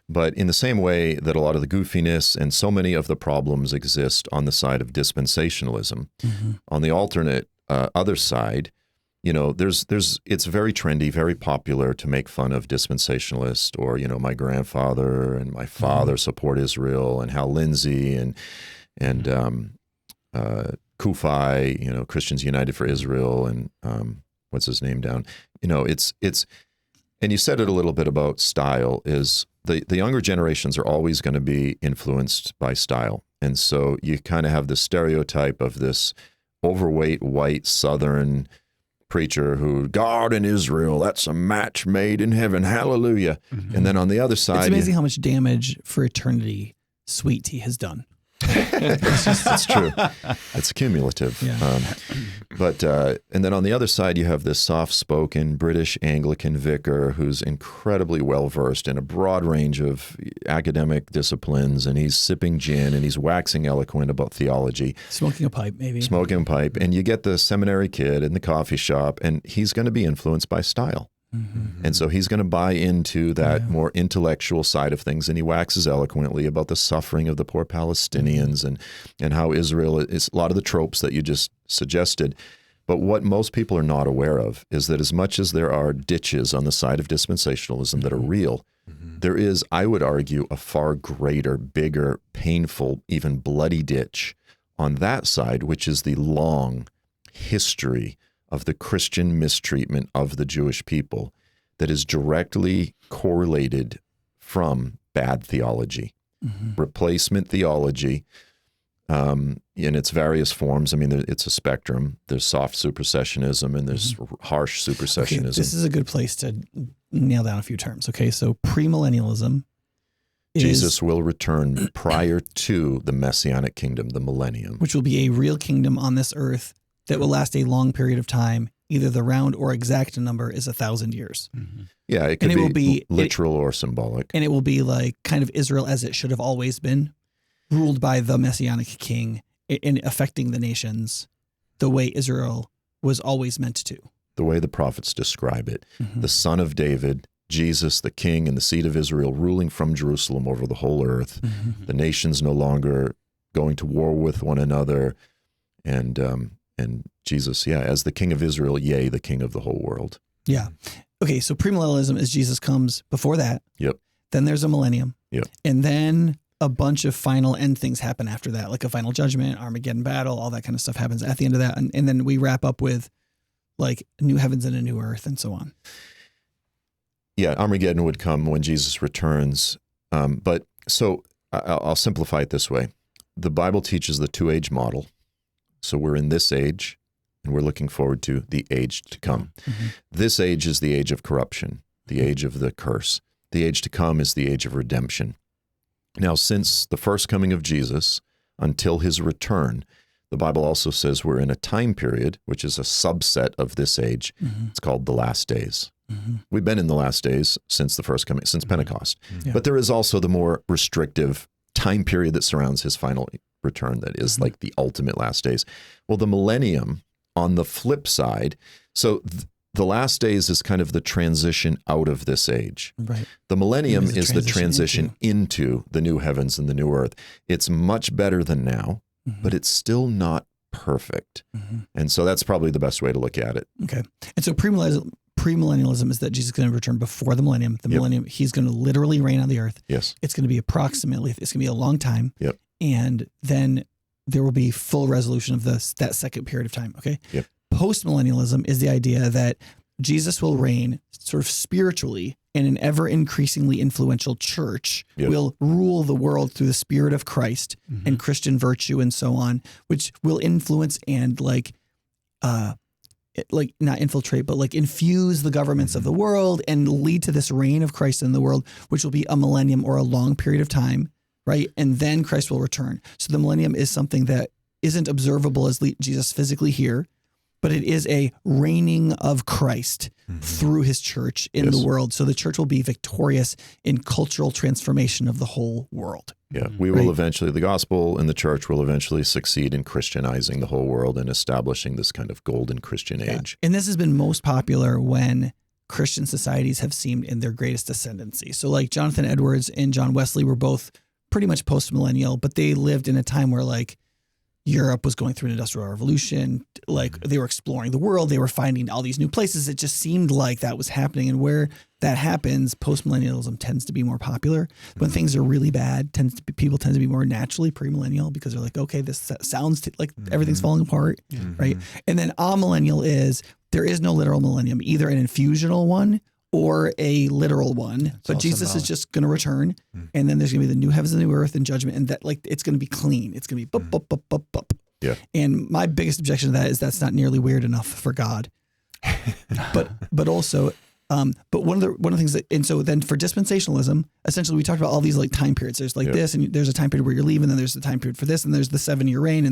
But in the same way that a lot of the goofiness and so many of the problems exist on the side of dispensationalism, on the alternate other side, it's very trendy, very popular to make fun of dispensationalists or, my grandfather and my father support Israel and Hal Lindsey and Kufi, Christians United for Israel and what's his name down? And you said it a little bit about style is the younger generations are always going to be influenced by style. And so you kind of have the stereotype of this overweight, white, Southern preacher who, God and Israel, that's a match made in heaven. Hallelujah. And then on the other side, it's amazing how much damage for eternity sweet tea has done. That's true. It's cumulative. Yeah. And then on the other side, you have this soft-spoken British Anglican vicar who's incredibly well-versed in a broad range of academic disciplines, and he's sipping gin, and he's waxing eloquent about theology. Smoking a pipe, maybe. Smoking a pipe. And you get the seminary kid in the coffee shop, and he's going to be influenced by style. And so he's going to buy into that more intellectual side of things, and he waxes eloquently about the suffering of the poor Palestinians and how Israel is a lot of the tropes that you just suggested. But what most people are not aware of is that as much as there are ditches on the side of dispensationalism that are real, there is, I would argue, a far greater, bigger, painful, even bloody ditch on that side, which is the long history of the Christian mistreatment of the Jewish people that is directly correlated from bad theology, replacement theology in its various forms. I mean, it's a spectrum. There's soft supersessionism and there's harsh supersessionism. Okay, this is a good place to nail down a few terms. Okay, so premillennialism Jesus will return prior to the messianic kingdom, the millennium, which will be a real kingdom on this earth that will last a long period of time. Either the round or exact number is 1,000 years. Yeah, it could be literal or symbolic. And it will be like kind of Israel as it should have always been, ruled by the messianic king and affecting the nations the way Israel was always meant to. The way the prophets describe it. The son of David, Jesus, the king and the seed of Israel, ruling from Jerusalem over the whole earth. The nations no longer going to war with one another. And Jesus, as the king of Israel, yea, the king of the whole world. Yeah. Okay, so premillennialism is Jesus comes before that. Yep. Then there's a millennium. Yep. And then a bunch of final end things happen after that, like a final judgment, Armageddon battle, all that kind of stuff happens at the end of that. And then we wrap up with like new heavens and a new earth and so on. Yeah, Armageddon would come when Jesus returns. But so I'll simplify it this way. The Bible teaches the two-age model. So we're in this age, and we're looking forward to the age to come. This age is the age of corruption, the age of the curse. The age to come is the age of redemption. Now, since the first coming of Jesus until his return, the Bible also says we're in a time period, which is a subset of this age. It's called the last days. We've been in the last days since the first coming, since Pentecost. But there is also the more restrictive time period that surrounds his final return that is like the ultimate last days. Well, the millennium on the flip side, so the last days is kind of the transition out of this age. Right. The millennium is the transition into the new heavens and the new earth. It's much better than now, but it's still not perfect. And so that's probably the best way to look at it. Okay. And so premillennialism is that Jesus is going to return before the millennium. The millennium, he's going to literally reign on the earth. Yes. It's going to be it's going to be a long time. Yep. And then there will be full resolution of that second period of time. Okay. Yep. Postmillennialism is the idea that Jesus will reign sort of spiritually, and an ever increasingly influential church will rule the world through the spirit of Christ and Christian virtue and so on, which will influence and not infiltrate, but like infuse the governments of the world and lead to this reign of Christ in the world, which will be a millennium or a long period of time. Right. And then Christ will return. So the millennium is something that isn't observable as Jesus physically here, but it is a reigning of Christ through his church in the world. So the church will be victorious in cultural transformation of the whole world. Yeah, we will eventually, the gospel and the church will eventually succeed in Christianizing the whole world and establishing this kind of golden Christian age. And this has been most popular when Christian societies have seemed in their greatest ascendancy. So like Jonathan Edwards and John Wesley were both pretty much post-millennial, but they lived in a time where like Europe was going through an industrial revolution. Like they were exploring the world. They were finding all these new places. It just seemed like that was happening. And where that happens, post-millennialism tends to be more popular. When things are really bad, people tend to be more naturally premillennial because they're like, okay, this sounds like everything's falling apart, right? And then amillennial is there is no literal millennium, either an infusional one or a literal one, but Jesus is just going to return, and then there's going to be the new heavens and new earth and judgment, and that like it's going to be clean. It's going to be bup, bup, bup, bup, bup. Yeah. And my biggest objection to that is that's not nearly weird enough for God. but also, but one of the things that, and so then for dispensationalism, essentially we talked about all these like time periods. There's like this, and there's a time period where you're leaving, and then there's the time period for this, and there's the 7-year reign,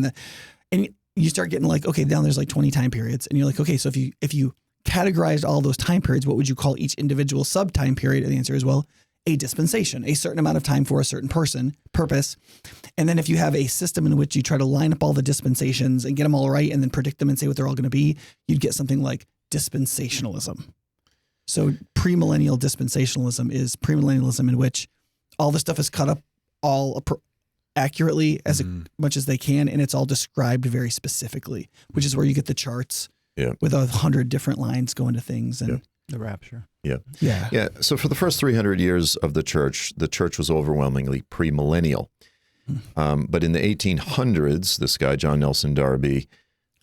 and you start getting like, okay, now there's like 20 time periods, and you're like, okay, so if you categorized all those time periods, what would you call each individual sub time period? And the answer is, well, a dispensation, a certain amount of time for a certain purpose. And then if you have a system in which you try to line up all the dispensations and get them all right and then predict them and say what they're all going to be, you'd get something like dispensationalism. So premillennial dispensationalism is premillennialism in which all the stuff is cut up all accurately as much as they can, and it's all described very specifically, which is where you get the charts with 100 different lines going to things and the rapture. Yeah. So for the first 300 years of the church was overwhelmingly premillennial. But in the 1800s, this guy, John Nelson Darby,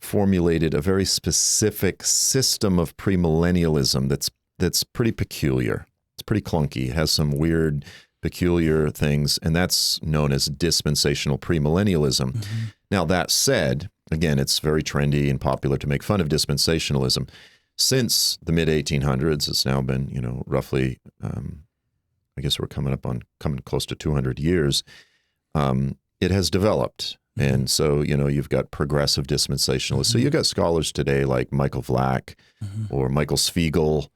formulated a very specific system of premillennialism that's pretty peculiar. It's pretty clunky. It has some weird, peculiar things, and that's known as dispensational premillennialism. Now, that said, again, it's very trendy and popular to make fun of dispensationalism. Since the mid-1800s, it's now been, roughly, I guess we're coming close to 200 years, it has developed. And so, you've got progressive dispensationalists. So you've got scholars today like Michael Vlack or Michael Spiegel.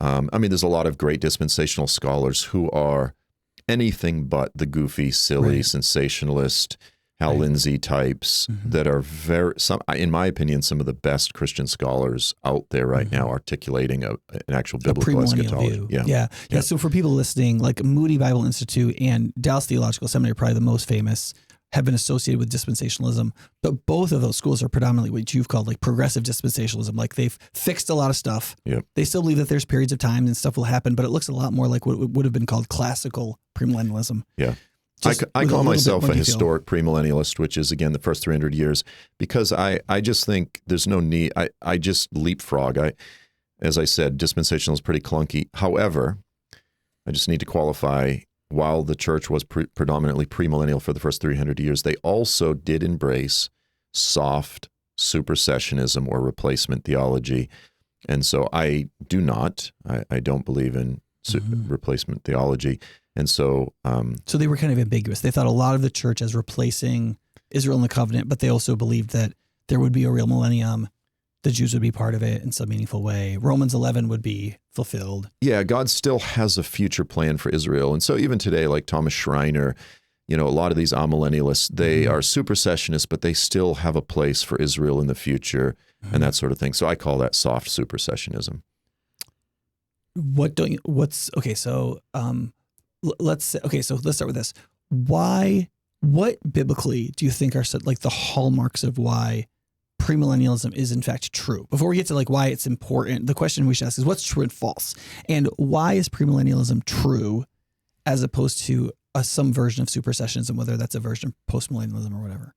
There's a lot of great dispensational scholars who are anything but the goofy, silly, sensationalist, Hal Lindsey types that are in my opinion, some of the best Christian scholars out there right now articulating an actual biblical eschatology. Yeah. So for people listening, like Moody Bible Institute and Dallas Theological Seminary, probably the most famous, have been associated with dispensationalism, but both of those schools are predominantly what you've called like progressive dispensationalism. Like they've fixed a lot of stuff. They still believe that there's periods of time and stuff will happen, but it looks a lot more like what would have been called classical premillennialism. I call myself a historic premillennialist, which is, again, the first 300 years, because I just think there's no need. I just leapfrog. As I said, dispensational is pretty clunky. However, I just need to qualify, while the church was predominantly premillennial for the first 300 years, they also did embrace soft supersessionism or replacement theology. And so I don't believe in replacement theology. And so so they were kind of ambiguous. They thought a lot of the church as replacing Israel in the covenant, but they also believed that there would be a real millennium. The Jews would be part of it in some meaningful way. Romans 11 would be fulfilled. Yeah, God still has a future plan for Israel. And so even today, like Thomas Schreiner, a lot of these amillennialists, they are supersessionists, but they still have a place for Israel in the future and that sort of thing. So I call that soft supersessionism. Let's start with this. What biblically do you think are like the hallmarks of why premillennialism is in fact true? Before we get to like why it's important, the question we should ask is what's true and false, and why is premillennialism true as opposed to some version of supersessionism, whether that's a version of postmillennialism or whatever.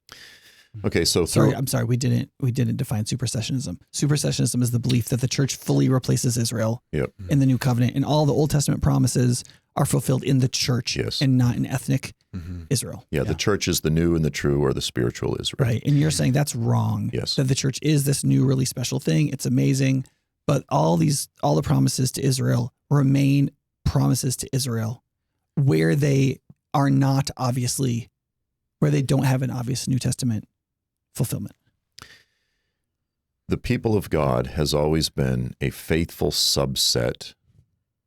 Okay, so I'm sorry, we didn't define supersessionism. Supersessionism is the belief that the church fully replaces Israel in the new covenant, and all the Old Testament promises are fulfilled in the church and not in ethnic Israel. Yeah, the church is the new and the true, or the spiritual Israel. Right, and you're saying that's wrong. Yes. That the church is this new, really special thing. It's amazing, but all the promises to Israel remain promises to Israel, where they are not obviously, where they don't have an obvious New Testament fulfillment. the people of God has always been a faithful subset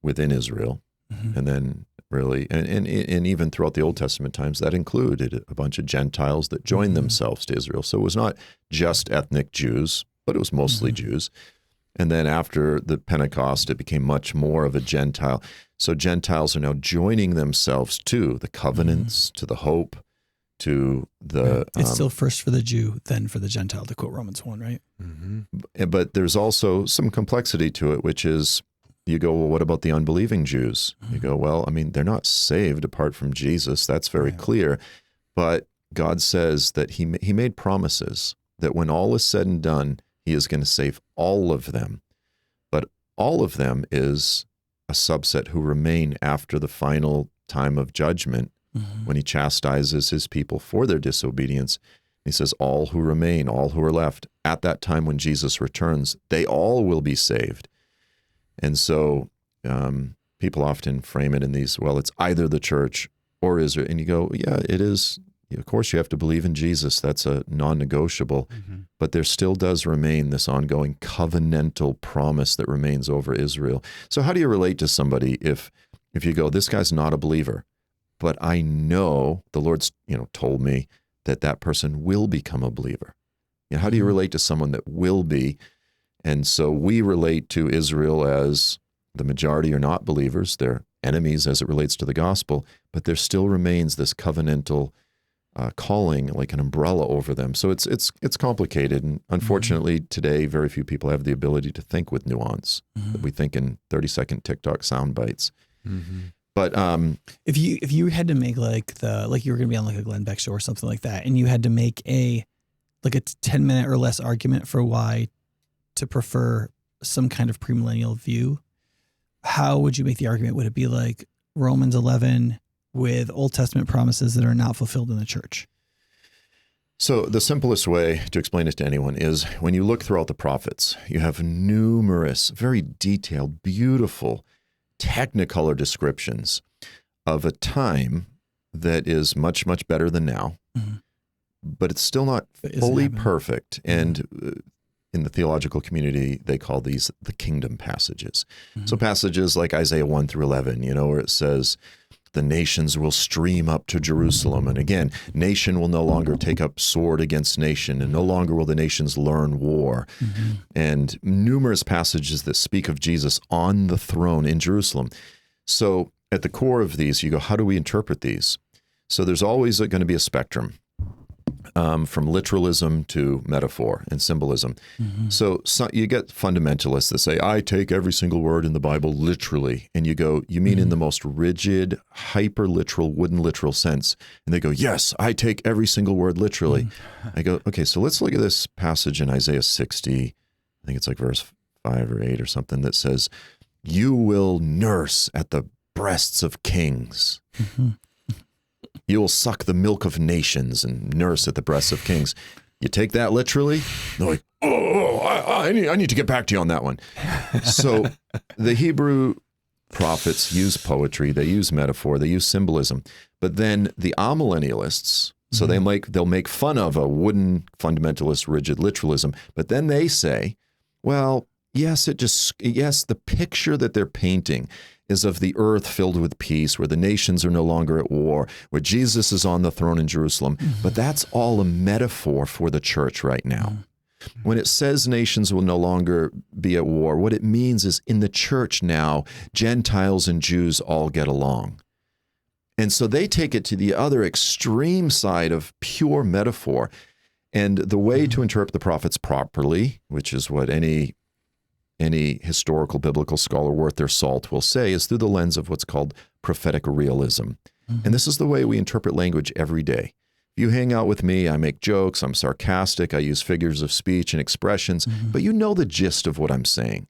within Israel. Mm-hmm. And then really, and even throughout the Old Testament times, that included a bunch of Gentiles that joined Mm-hmm. themselves to Israel. So it was not just ethnic Jews, but it was mostly Mm-hmm. Jews. And then after the Pentecost, it became much more of a Gentile. So Gentiles are now joining themselves to the covenants, to the hope, to the... It's still first for the Jew, then for the Gentile, to quote Romans 1, right? Mm-hmm. But there's also some complexity to it, which is you go, well, what about the unbelieving Jews? You go, well, I mean, they're not saved apart from Jesus. That's very Right. clear. But God says that he made promises that when all is said and done, he is going to save all of them. But all of them is a subset who remain after the final time of judgment Mm-hmm. when he chastises his people for their disobedience. He says, all who remain, all who are left, at that time when Jesus returns, they all will be saved. And so people often frame it in these, well, it's either the church or Israel. And you go, yeah, it is. Of course, you have to believe in Jesus. That's a non-negotiable. Mm-hmm. But there still does remain this ongoing covenantal promise that remains over Israel. So how do you relate to somebody if you go, this guy's not a believer, but I know the Lord's told me that person will become a believer? How do you relate to someone that will be? And so we relate to Israel as the majority are not believers. They're enemies as it relates to the gospel, but there still remains this covenantal calling, like an umbrella over them. So it's complicated. And unfortunately, today, very few people have the ability to think with nuance. Mm-hmm. We think in 30-second TikTok sound bites. Mm-hmm. But If you had to make like you were going to be on like a Glenn Beck show or something like that, and you had to make a 10-minute or less argument for why to prefer some kind of premillennial view, how would you make the argument? Would it be like Romans 11 with Old Testament promises that are not fulfilled in the church? So the simplest way to explain it to anyone is when you look throughout the prophets, you have numerous, very detailed, beautiful, technicolor descriptions of a time that is much, much better than now, Mm-hmm. but it's still not fully perfect. And in the theological community, they call these the kingdom passages. Mm-hmm. So passages like Isaiah 1 through 11, where it says, the nations will stream up to Jerusalem. And again, nation will no longer take up sword against nation, and no longer will the nations learn war. Mm-hmm. And numerous passages that speak of Jesus on the throne in Jerusalem. So at the core of these, you go, how do we interpret these? So there's always going to be a spectrum from literalism to metaphor and symbolism. Mm-hmm. So you get fundamentalists that say, I take every single word in the Bible literally. And you go, you mean in the most rigid, hyper-literal, wooden literal sense? And they go, yes, I take every single word literally. I go, okay, so let's look at this passage in Isaiah 60. I think it's like verse 5 or 8 or something that says, you will nurse at the breasts of kings. Mm-hmm. You will suck the milk of nations and nurse at the breasts of kings. You take that literally? They're like, I need to get back to you on that one. So the Hebrew prophets use poetry, they use metaphor, they use symbolism. But then the amillennialists, so they'll make fun of a wooden fundamentalist rigid literalism, but then they say, well, yes, the picture that they're painting is of the earth filled with peace, where the nations are no longer at war, where Jesus is on the throne in Jerusalem. But that's all a metaphor for the church right now. When it says nations will no longer be at war, what it means is in the church now, Gentiles and Jews all get along. And so they take it to the other extreme side of pure metaphor. And the way to interpret the prophets properly, which is what any historical biblical scholar worth their salt will say, is through the lens of what's called prophetic realism. And this is the way we interpret language every day. If you hang out with me, I make jokes, I'm sarcastic, I use figures of speech and expressions, but you know the gist of what I'm saying.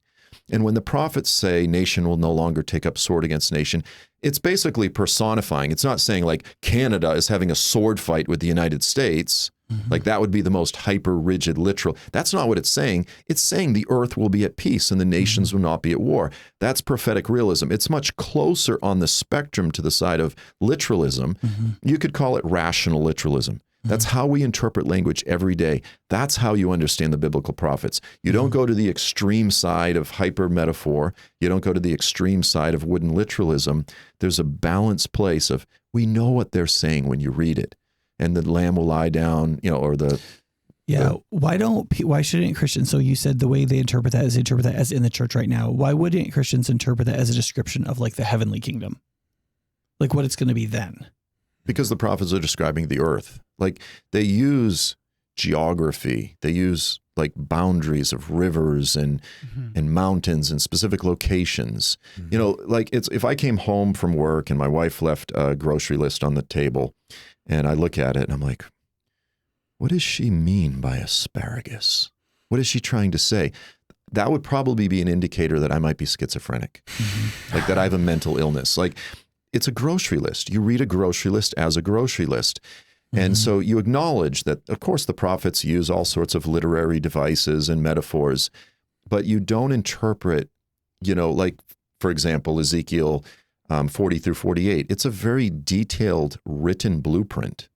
And when the prophets say nation will no longer take up sword against nation, it's basically personifying. It's not saying like Canada is having a sword fight with the United States. Like that would be the most hyper-rigid, literal. That's not what it's saying. It's saying the earth will be at peace and the nations will not be at war. That's prophetic realism. It's much closer on the spectrum to the side of literalism. You could call it rational literalism. That's how we interpret language every day. That's how you understand the biblical prophets. You don't go to the extreme side of hyper metaphor. You don't go to the extreme side of wooden literalism. There's a balanced place of, we know what they're saying when you read it. And the lamb will lie down, or the... Yeah. Why shouldn't Christians, so you said the way they interpret that is they interpret that as in the church right now. Why wouldn't Christians interpret that as a description of like the heavenly kingdom? Like what it's going to be then? Because the prophets are describing the earth. Like they use geography, they use like boundaries of rivers and mountains and specific locations. Like if I came home from work and my wife left a grocery list on the table and I look at it and I'm like, what does she mean by asparagus? What is she trying to say? That would probably be an indicator that I might be schizophrenic, like that I have a mental illness. Like it's a grocery list. You read a grocery list as a grocery list. And so you acknowledge that, of course, the prophets use all sorts of literary devices and metaphors, but you don't interpret, like, for example, Ezekiel 40 through 48. It's a very detailed written blueprint.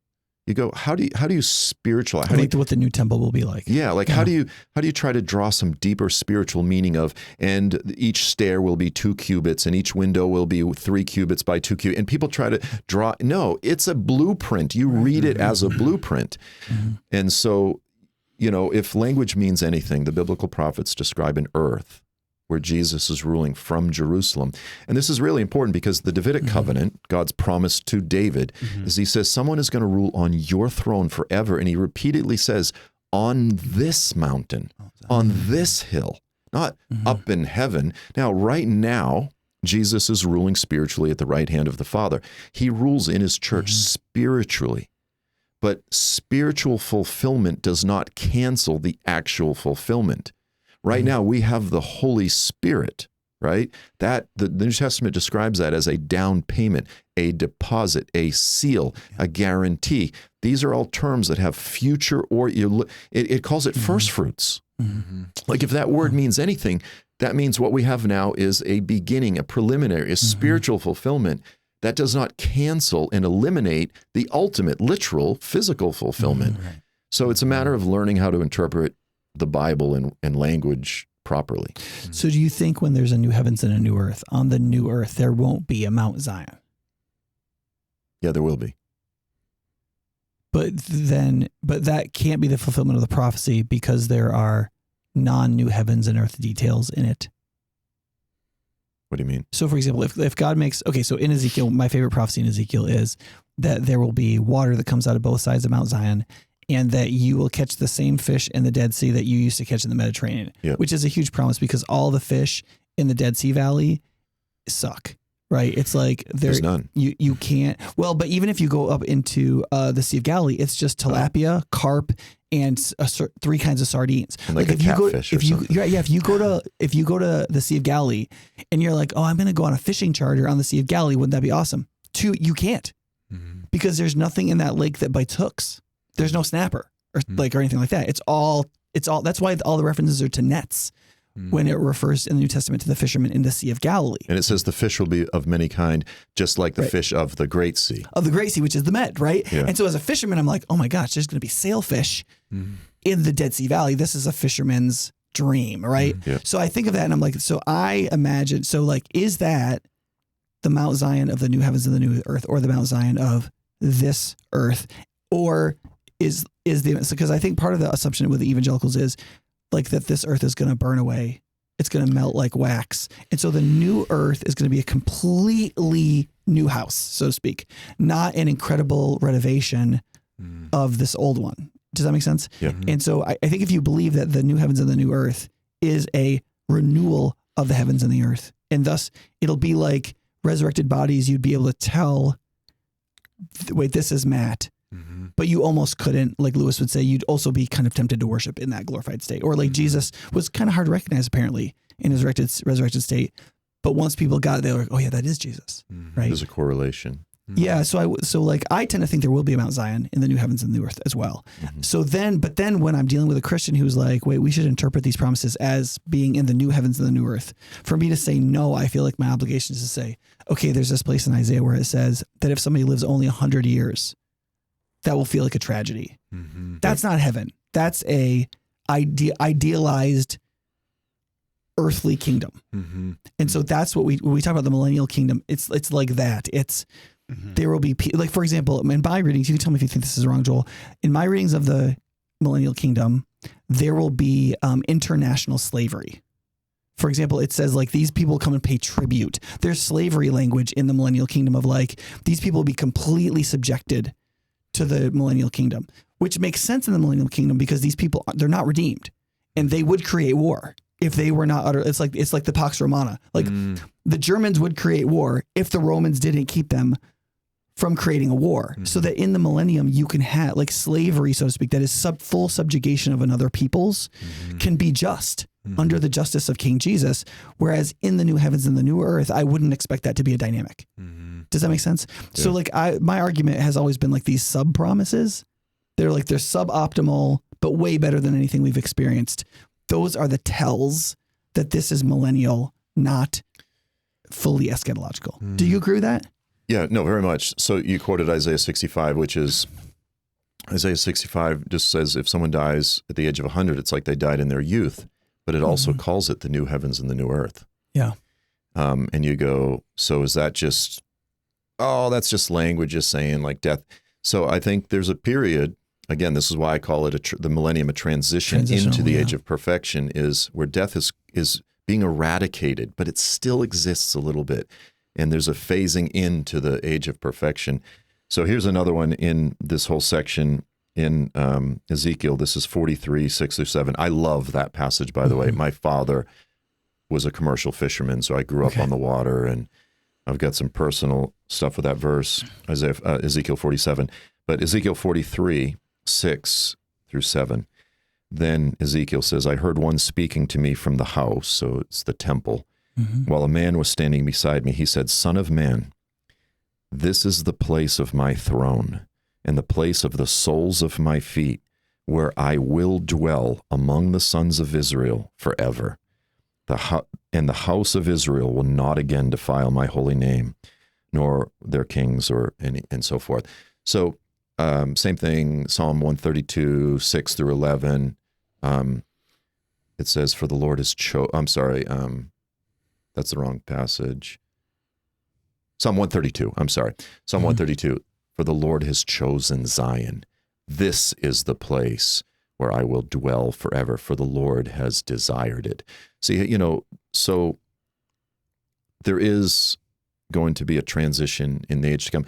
You go, how do you spiritualize? What the new temple will be like. Yeah, like how do you try to draw some deeper spiritual meaning of, and each stair will be 2 cubits and each window will be 3 cubits by 2 cubits, and people try to draw. No, it's a blueprint. You read it as a blueprint. And so, if language means anything, the biblical prophets describe an earth where Jesus is ruling from Jerusalem. And this is really important because the Davidic covenant, God's promise to David, is he says, someone is going to rule on your throne forever. And he repeatedly says, on this mountain, on this hill, not up in heaven. Now, right now, Jesus is ruling spiritually at the right hand of the Father. He rules in his church spiritually. But spiritual fulfillment does not cancel the actual fulfillment. Right now, we have the Holy Spirit, right? That the New Testament describes that as a down payment, a deposit, a seal, a guarantee. These are all terms that have future, or it calls it first fruits. Like if that word means anything, that means what we have now is a beginning, a preliminary, a spiritual fulfillment that does not cancel and eliminate the ultimate, literal, physical fulfillment. So it's a matter of learning how to interpret the Bible and language properly. So do you think when there's a new heavens and a new earth, on the new earth, there won't be a Mount Zion? Yeah, there will be. But that can't be the fulfillment of the prophecy because there are non-new heavens and earth details in it. What do you mean? So for example, if God makes, so in Ezekiel, my favorite prophecy in Ezekiel is that there will be water that comes out of both sides of Mount Zion, and that you will catch the same fish in the Dead Sea that you used to catch in the Mediterranean, which is a huge promise because all the fish in the Dead Sea Valley suck, right? It's like there's none. You can't. Well, but even if you go up into the Sea of Galilee, it's just tilapia, carp, and 3 kinds of sardines. And like a catfish or something. If you go to the Sea of Galilee and you're like, oh, I'm going to go on a fishing charter on the Sea of Galilee, wouldn't that be awesome? 2, you can't because there's nothing in that lake that bites hooks. There's no snapper or anything like that. It's all. That's why all the references are to nets when it refers in the New Testament to the fishermen in the Sea of Galilee. And it says the fish will be of many kind, just like the fish of the Great Sea. Of the Great Sea, which is the Med, right? Yeah. And so as a fisherman, I'm like, oh my gosh, there's going to be sailfish in the Dead Sea Valley. This is a fisherman's dream, right? Yeah. So I think of that and I'm like, so I imagine, is that the Mount Zion of the new heavens and the new earth, or the Mount Zion of this earth? Or is because I think part of the assumption with the evangelicals is like that this earth is going to burn away. It's going to melt like wax. And so the new earth is going to be a completely new house, so to speak, not an incredible renovation of this old one. Does that make sense? Yeah. And so I think if you believe that the new heavens and the new earth is a renewal of the heavens and the earth, and thus it'll be like resurrected bodies, you'd be able to tell, wait, this is Matt. But you almost couldn't, like Lewis would say, you'd also be kind of tempted to worship in that glorified state. Or like Jesus was kind of hard to recognize apparently in his resurrected state. But once people got it, they were like, oh yeah, that is Jesus. Right. There's a correlation. Yeah. So I tend to think there will be a Mount Zion in the new heavens and the new earth as well. But then when I'm dealing with a Christian who's like, wait, we should interpret these promises as being in the new heavens and the new earth. For me to say no, I feel like my obligation is to say, okay, there's this place in Isaiah where it says that if somebody lives only 100 years, that will feel like a tragedy. Mm-hmm. That's not heaven. That's a idealized earthly kingdom. Mm-hmm. And so that's what when we talk about the millennial kingdom, it's like that. It's there will be, like, for example, in my readings, you can tell me if you think this is wrong, Joel. In my readings of the millennial kingdom, there will be international slavery. For example, it says like these people come and pay tribute. There's slavery language in the millennial kingdom of like these people will be completely subjected to the millennial kingdom, which makes sense in the millennial kingdom because these people, they're not redeemed and they would create war if they were not utter. It's like the Pax Romana. Like the Germans would create war if the Romans didn't keep them from creating a war, so that in the millennium you can have like slavery, so to speak, that is full subjugation of another people's can be just under the justice of King Jesus. Whereas in the new heavens and the new earth, I wouldn't expect that to be a dynamic. Does that make sense? Yeah. So like my argument has always been like these sub promises. They're suboptimal, but way better than anything we've experienced. Those are the tells that this is millennial, not fully eschatological. Do you agree with that? Yeah, no, very much. So you quoted Isaiah 65, which is, Isaiah 65 just says if someone dies at the age of 100, it's like they died in their youth, but it also calls it the new heavens and the new earth. Yeah. And you go, so is that just, that's just language just saying like death. So I think there's a period, again, this is why I call it the millennium, a transition into the age of perfection, is where death is being eradicated, but it still exists a little bit. And there's a phasing into the age of perfection. So here's another one in this whole section in Ezekiel. This is 43, 6-7. I love that passage, by the way. My father was a commercial fisherman, so I grew up on the water, and I've got some personal stuff with that verse, Ezekiel 47. But Ezekiel 43, 6-7. Then Ezekiel says, I heard one speaking to me from the house, so it's the temple. While a man was standing beside me, he said, Son of man, this is the place of my throne and the place of the soles of my feet, where I will dwell among the sons of Israel forever. And the house of Israel will not again defile my holy name, nor their kings and so forth. So same thing, Psalm 132, 6-11. It says, for the Lord is that's the wrong passage. Psalm 132, Psalm 132, for the Lord has chosen Zion. This is the place where I will dwell forever, for the Lord has desired it. See, so there is going to be a transition in the age to come.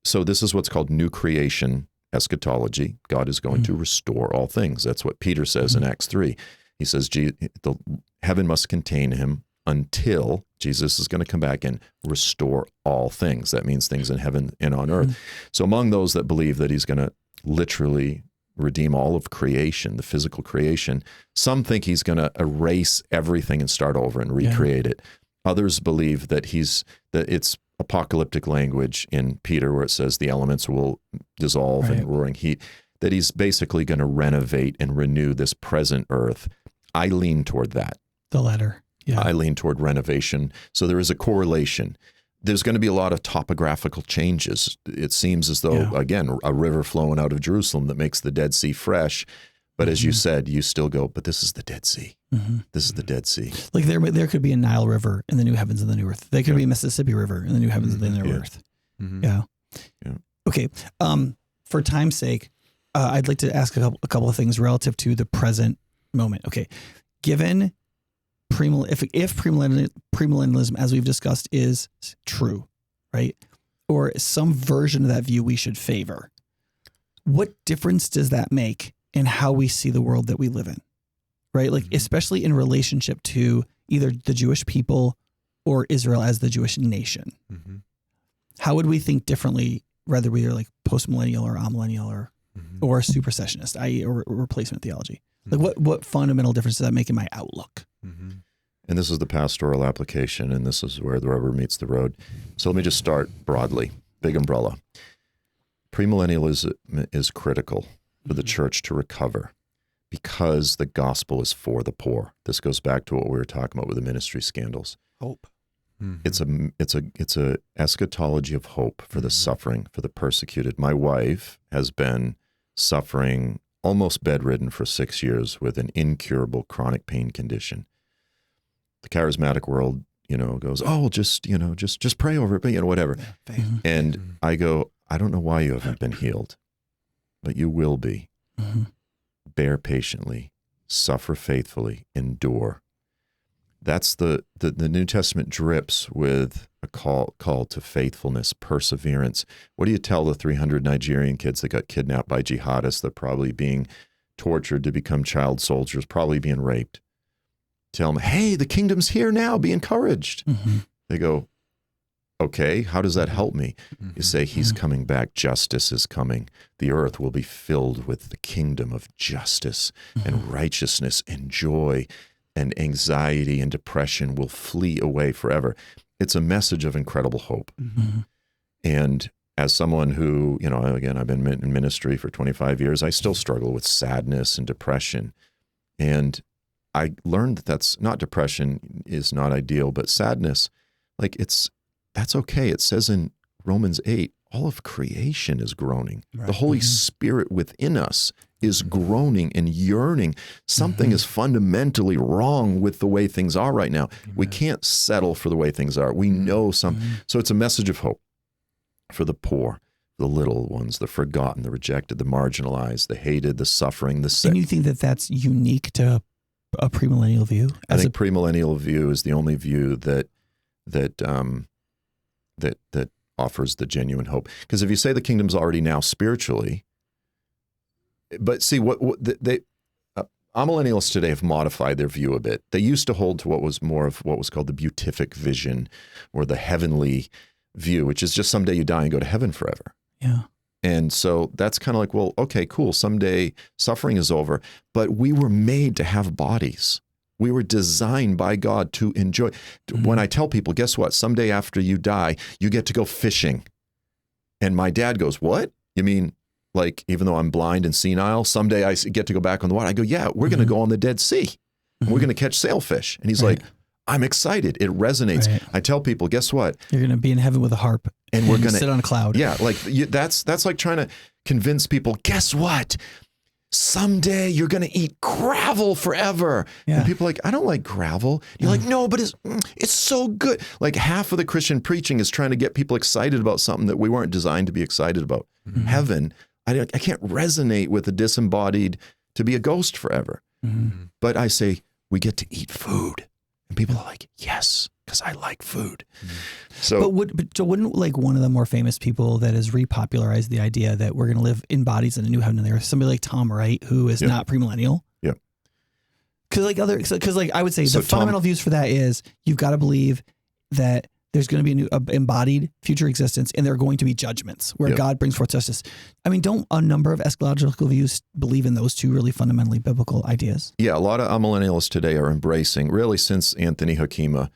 So this is what's called new creation eschatology. God is going to restore all things. That's what Peter says in Acts 3. He says the heaven must contain him until Jesus is going to come back and restore all things. That means things in heaven and on earth. So among those that believe that he's going to literally redeem all of creation, the physical creation, some think he's going to erase everything and start over and recreate it. Others believe that it's apocalyptic language in Peter where it says the elements will dissolve in roaring heat, that he's basically going to renovate and renew this present earth. I lean toward that. The latter. Yeah. I lean toward renovation. So there is a correlation. There's going to be a lot of topographical changes. It seems as though, again, a river flowing out of Jerusalem that makes the Dead Sea fresh. But as you said, you still go, but this is the Dead Sea. This is the Dead Sea. Like there could be a Nile River in the new heavens and the new earth. There could be a Mississippi River in the new heavens and the new earth. Yeah. Okay. For time's sake, I'd like to ask a couple of things relative to the present moment. Okay. Given if premillennialism, as we've discussed, is true, right? Or some version of that view we should favor, what difference does that make in how we see the world that we live in, right? Like, especially in relationship to either the Jewish people or Israel as the Jewish nation. How would we think differently, whether we are like post-millennial or amillennial or supersessionist, i.e. or replacement theology? Like what fundamental difference does that make in my outlook? And this is the pastoral application, and this is where the rubber meets the road. So let me just start broadly, big umbrella. Premillennialism is critical for the church to recover because the gospel is for the poor. This goes back to what we were talking about with the ministry scandals. Hope. It's a eschatology of hope for the suffering, for the persecuted. My wife has been suffering, almost bedridden for 6 years with an incurable chronic pain condition. The charismatic world, goes, oh, just pray over it, but whatever. And I go, I don't know why you haven't been healed, but you will be. Bear patiently, suffer faithfully, endure. That's the New Testament drips with a call to faithfulness, perseverance. What do you tell the 300 Nigerian kids that got kidnapped by jihadists? They're probably being tortured to become child soldiers, probably being raped. Tell them, hey, the kingdom's here now, be encouraged. They go, okay, how does that help me? You say, he's coming back, justice is coming. The earth will be filled with the kingdom of justice and righteousness and joy, and anxiety and depression will flee away forever. It's a message of incredible hope. And as someone who, again, I've been in ministry for 25 years, I still struggle with sadness and depression. And I learned that that's not, depression is not ideal, but sadness, that's okay. It says in Romans 8, all of creation is groaning. Right. The Holy Spirit within us is groaning and yearning. Something is fundamentally wrong with the way things are right now. We can't settle for the way things are. We know So it's a message of hope for the poor, the little ones, the forgotten, the rejected, the marginalized, the hated, the suffering, the sick. And you think that that's unique to a premillennial view? I think premillennial view is the only view that offers the genuine hope. Because if you say the kingdom's already now spiritually, but see amillennialists today have modified their view a bit. They used to hold to what was more of what was called the beatific vision, or the heavenly view, which is just someday you die and go to heaven forever. Yeah. And so that's kind of like, well, okay, cool. Someday suffering is over, but we were made to have bodies. We were designed by God to enjoy. When I tell people, guess what? Someday after you die, you get to go fishing. And my dad goes, what? You mean, even though I'm blind and senile, someday I get to go back on the water? I go, yeah, we're going to go on the Dead Sea. And we're going to catch sailfish. And he's like, I'm excited. It resonates. Right. I tell people, guess what? You're going to be in heaven with a harp. And we're going to sit on a cloud. Yeah, that's like trying to convince people, guess what? Someday you're going to eat gravel forever. Yeah. And people are like, I don't like gravel. You're like, no, but it's so good. Like half of the Christian preaching is trying to get people excited about something that we weren't designed to be excited about. Heaven, I can't resonate with a disembodied to be a ghost forever. But I say, we get to eat food. And people are like, yes, because I like food. So wouldn't one of the more famous people that has repopularized the idea that we're going to live in bodies in a new heaven and earth, somebody like Tom Wright, who is not premillennial? Yeah. Because I would say the fundamental views for that is you've got to believe that there's going to be a new embodied future existence, and there are going to be judgments where God brings forth justice. I mean, don't a number of eschatological views believe in those two really fundamentally biblical ideas? Yeah, a lot of amillennialists today are embracing, really since Anthony Hakima,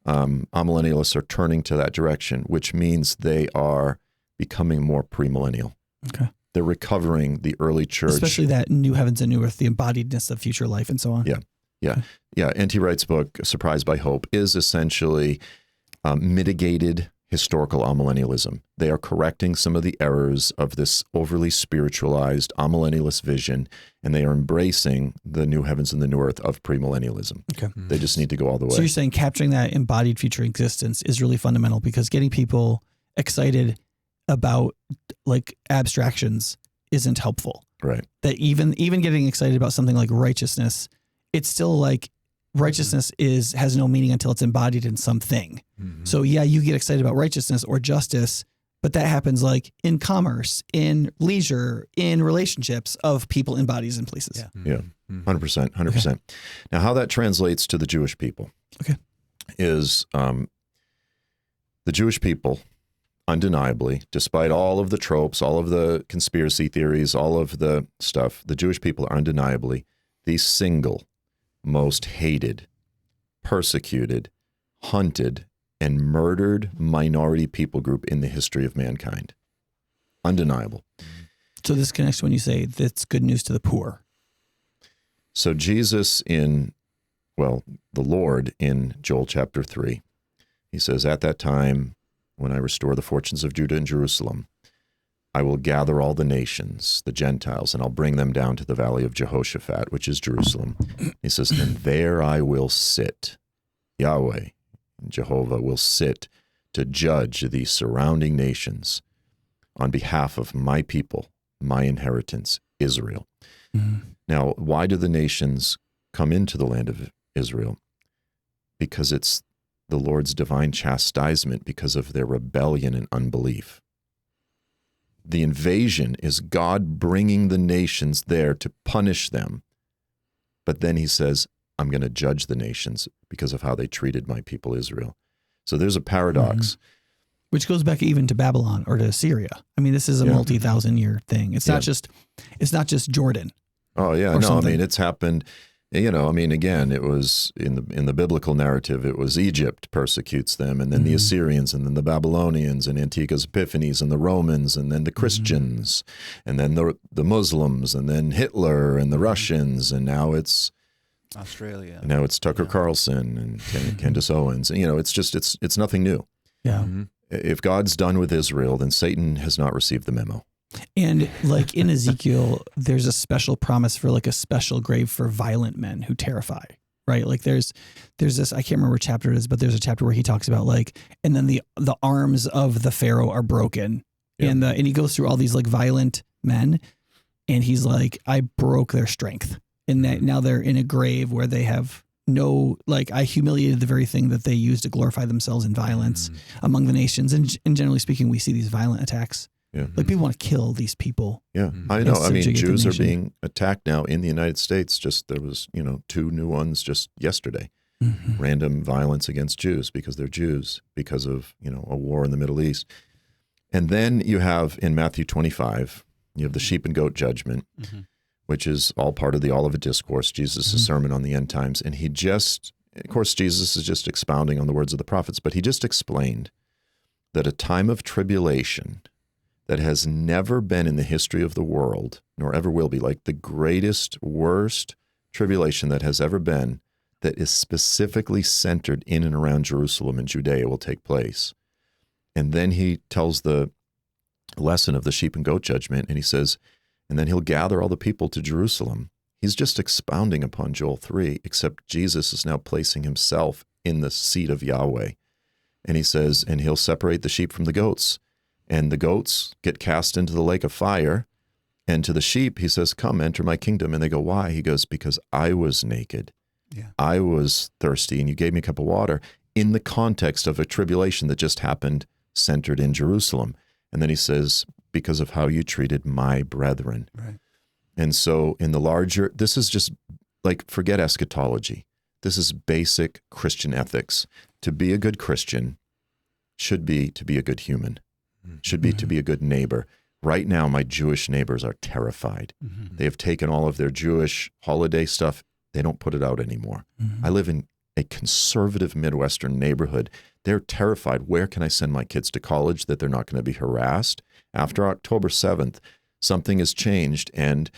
amillennialists are turning to that direction, which means they are becoming more premillennial. Okay. They're recovering the early church. Especially that new heavens and new earth, the embodiedness of future life and so on. Yeah. N.T. Wright's book, Surprised by Hope, is essentially mitigated historical amillennialism. They are correcting some of the errors of this overly spiritualized amillennialist vision, and they are embracing the new heavens and the new earth of premillennialism. Okay. They just need to go all the way. So you're saying capturing that embodied future existence is really fundamental, because getting people excited about abstractions isn't helpful. Right. That even getting excited about something like righteousness, it's still righteousness has no meaning until it's embodied in something. So yeah, you get excited about righteousness or justice, but that happens in commerce, in leisure, in relationships of people in bodies and places. Yeah. 100%. Okay. Now, how that translates to the Jewish people is the Jewish people, undeniably, despite all of the tropes, all of the conspiracy theories, all of the stuff, the Jewish people are undeniably the single most hated, persecuted, hunted, and murdered minority people group in the history of mankind. Undeniable. So this connects when you say that's good news to the poor. So Jesus the Lord in Joel chapter 3, He says, at that time, when I restore the fortunes of Judah and Jerusalem, I will gather all the nations, the Gentiles, and I'll bring them down to the valley of Jehoshaphat, which is Jerusalem. He says, and there I will sit. Yahweh, Jehovah, will sit to judge the surrounding nations on behalf of my people, my inheritance, Israel. Mm-hmm. Now, why do the nations come into the land of Israel? Because it's the Lord's divine chastisement because of their rebellion and unbelief. The invasion is God bringing the nations there to punish them. But then he says, I'm going to judge the nations because of how they treated my people Israel. So there's a paradox. Mm-hmm. Which goes back even to Babylon or to Assyria. I mean, this is a multi-thousand-year thing. It's not just Jordan. Oh yeah, no, something. I mean, it's happened. You know, I mean, again, it was in the biblical narrative. It was Egypt persecutes them, and then the Assyrians, and then the Babylonians, and Antiochus Epiphanes, and the Romans, and then the Christians, and then the Muslims, and then Hitler, and the Russians, and now it's Australia. And now it's Tucker Carlson and Candace Owens. And, you know, it's nothing new. Yeah. Mm-hmm. If God's done with Israel, then Satan has not received the memo. And like in Ezekiel, there's a special promise for like a special grave for violent men who terrify, right? Like there's this, I can't remember what chapter it is, but there's a chapter where he talks about like, and then the arms of the Pharaoh are broken. Yeah. And he goes through all these like violent men, and he's like, I broke their strength. And that now they're in a grave where they have no, like, I humiliated the very thing that they use to glorify themselves in violence among the nations. And generally speaking, we see these violent attacks. Yeah. Like people want to kill these people. Yeah, I know. I mean, Jews are being attacked now in the United States. Just there was, 2 new ones just yesterday. Random violence against Jews because they're Jews because of, a war in the Middle East. And then you have in Matthew 25, you have the sheep and goat judgment, which is all part of the Olivet Discourse, Jesus' sermon on the end times. And of course, Jesus is just expounding on the words of the prophets, but he just explained that a time of tribulation that has never been in the history of the world, nor ever will be, like the greatest, worst tribulation that has ever been, that is specifically centered in and around Jerusalem and Judea will take place. And then he tells the lesson of the sheep and goat judgment, and he says, and then he'll gather all the people to Jerusalem. He's just expounding upon Joel 3, except Jesus is now placing himself in the seat of Yahweh. And he says, and he'll separate the sheep from the goats. And the goats get cast into the lake of fire. And to the sheep, he says, come, enter my kingdom. And they go, why? He goes, because I was naked. Yeah. I was thirsty, and you gave me a cup of water in the context of a tribulation that just happened centered in Jerusalem. And then he says, because of how you treated my brethren. Right. And so in the larger, this is just like, forget eschatology. This is basic Christian ethics. To be a good Christian should be to be a good human. Should be to be a good neighbor. Right now, my Jewish neighbors are terrified. They have taken all of their Jewish holiday stuff. They don't put it out anymore. I live in a conservative Midwestern neighborhood. They're terrified. Where can I send my kids to college that they're not going to be harassed? After October 7th, something has changed. And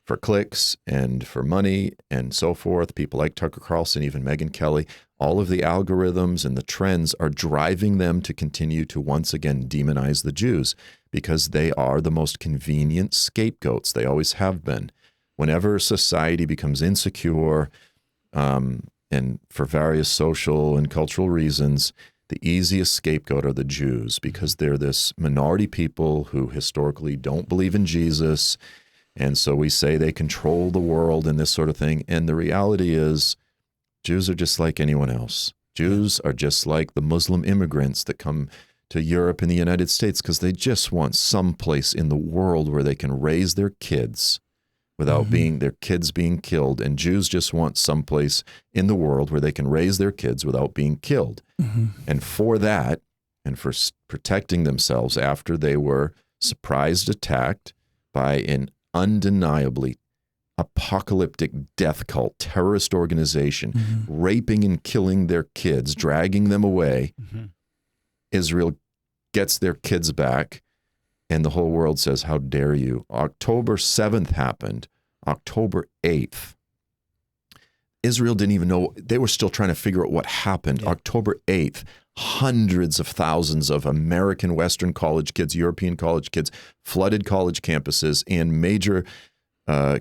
for clicks and for money and so forth, people like Tucker Carlson, even Megyn Kelly, all of the algorithms and the trends are driving them to continue to once again demonize the Jews because they are the most convenient scapegoats. They always have been. Whenever society becomes insecure, and for various social and cultural reasons, the easiest scapegoat are the Jews because they're this minority people who historically don't believe in Jesus. And so we say they control the world and this sort of thing. And the reality is Jews are just like anyone else. Jews are just like the Muslim immigrants that come to Europe and the United States because they just want some place in the world where they can raise their kids without their kids being killed. And Jews just want some place in the world where they can raise their kids without being killed. And for that, and for protecting themselves after they were surprised attacked by an undeniably apocalyptic death cult, terrorist organization, raping and killing their kids, dragging them away, Israel gets their kids back. And the whole world says, how dare you? October 7th happened. October 8th. Israel didn't even know. They were still trying to figure out what happened. Yeah. October 8th, hundreds of thousands of American Western college kids, European college kids, flooded college campuses in major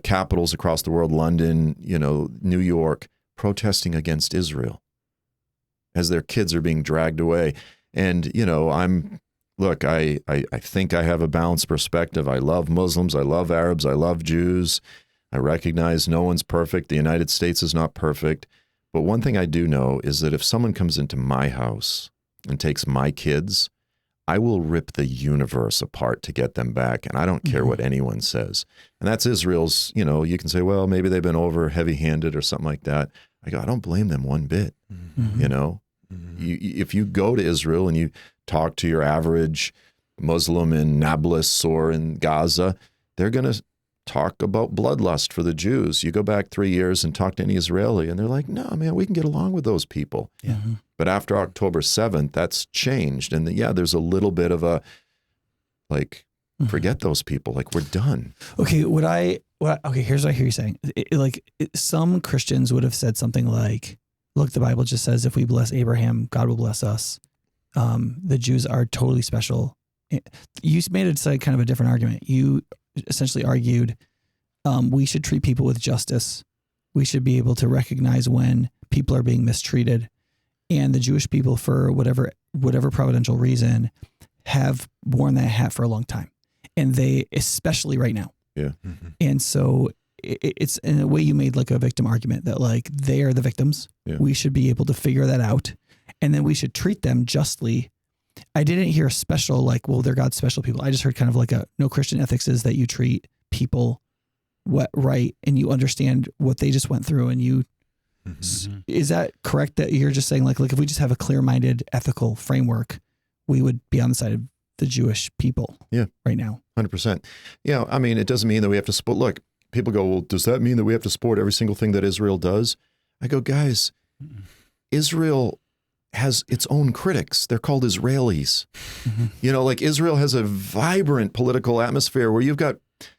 capitals across the world, London, New York, protesting against Israel as their kids are being dragged away. And, I think I have a balanced perspective. I love Muslims. I love Arabs. I love Jews. I recognize no one's perfect. The United States is not perfect. But one thing I do know is that if someone comes into my house and takes my kids, I will rip the universe apart to get them back. And I don't care what anyone says. And that's Israel's, you can say, well, maybe they've been over heavy-handed or something like that. I go, I don't blame them one bit. If you go to Israel and you talk to your average Muslim in Nablus or in Gaza, they're going to talk about bloodlust for the Jews. You go back 3 years and talk to any Israeli, and they're like, no, man, we can get along with those people. Yeah. But after October 7th, that's changed. And there's a little bit of a, forget those people. Like, we're done. Okay, here's what I hear you saying. Some Christians would have said something like, look, the Bible just says if we bless Abraham, God will bless us. The Jews are totally special. You made it kind of a different argument. You essentially argued we should treat people with justice. We should be able to recognize when people are being mistreated. And the Jewish people, for whatever providential reason, have worn that hat for a long time. And they, especially right now. Yeah. Mm-hmm. And so it's in a way you made like a victim argument that like they are the victims. Yeah. We should be able to figure that out. And then we should treat them justly. I didn't hear a special, like, well, they're God's special people. I just heard kind of like no Christian ethics is that you treat people right and you understand what they just went through. And you, is that correct that you're just saying like if we just have a clear-minded ethical framework, we would be on the side of the Jewish people right now? 100%. I mean, it doesn't mean that we have to support. Look, people go, well, does that mean that we have to support every single thing that Israel does? I go, guys, Israel has its own critics. They're called Israelis. Israel has a vibrant political atmosphere where you've got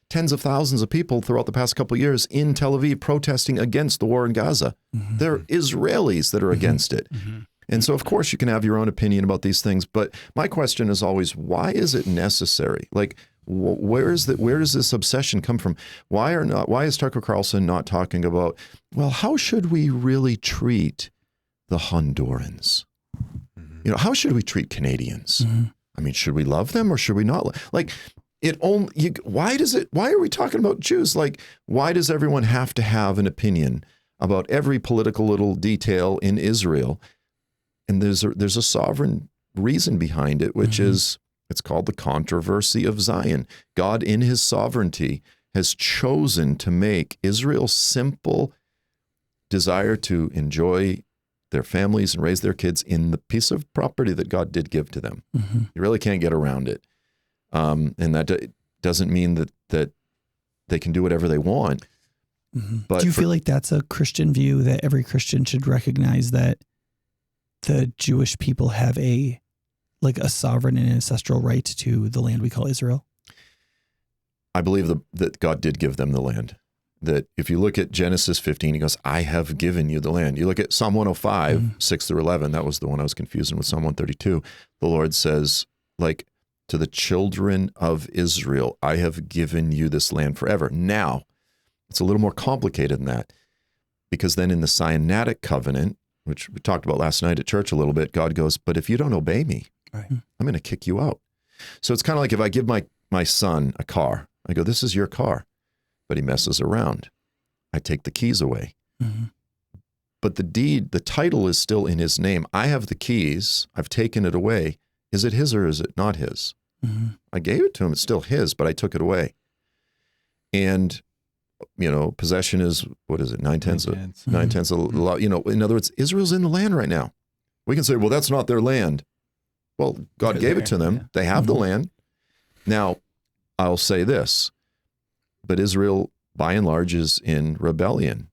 tens of thousands of people throughout the past couple of years in Tel Aviv protesting against the war in Gaza. They're Israelis that are against it. And so, of course, you can have your own opinion about these things. But my question is always, why is it necessary? Like, where does this obsession come from? Why is Tucker Carlson not talking about, well, how should we really treat the Hondurans? How should we treat Canadians? I mean, should we love them or should we not? Like, why are we talking about Jews? Like, why does everyone have to have an opinion about every political little detail in Israel? And there's a sovereign reason behind it, which is, it's called the controversy of Zion. God, in his sovereignty, has chosen to make Israel's simple desire to enjoy their families and raise their kids in the piece of property that God did give to them. You really can't get around it. And that doesn't mean that they can do whatever they want. But do you feel like that's a Christian view, that every Christian should recognize that the Jewish people have a sovereign and ancestral right to the land we call Israel? I believe that God did give them the land. That if you look at Genesis 15, he goes, I have given you the land. You look at Psalm 105, 6 through 11, that was the one I was confusing with Psalm 132. The Lord says, like, to the children of Israel, I have given you this land forever. Now, it's a little more complicated than that, because then in the Sinaitic covenant, which we talked about last night at church a little bit, God goes, but if you don't obey me, I'm going to kick you out. So it's kind of like if I give my son a car, I go, this is your car, but he messes around. I take the keys away. But the title is still in his name. I have the keys. I've taken it away. Is it his or is it not his? I gave it to him. It's still his, but I took it away. And, possession is, what is it? 9/10 a lot. In other words, Israel's in the land right now. We can say, well, that's not their land. Well, God gave it to them. Yeah. They have the land. Now, I'll say this, but Israel, by and large, is in rebellion.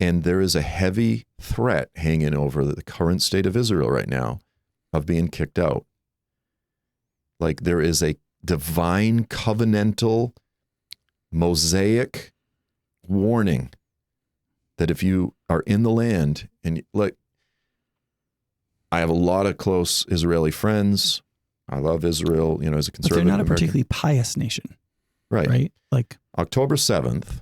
And there is a heavy threat hanging over the current state of Israel right now of being kicked out. Like, there is a divine covenantal Mosaic warning that if you are in the land, and like, I have a lot of close Israeli friends. I love Israel, you know, as a conservative But they're not a American. particularly pious nation, Right. right? Like October 7th,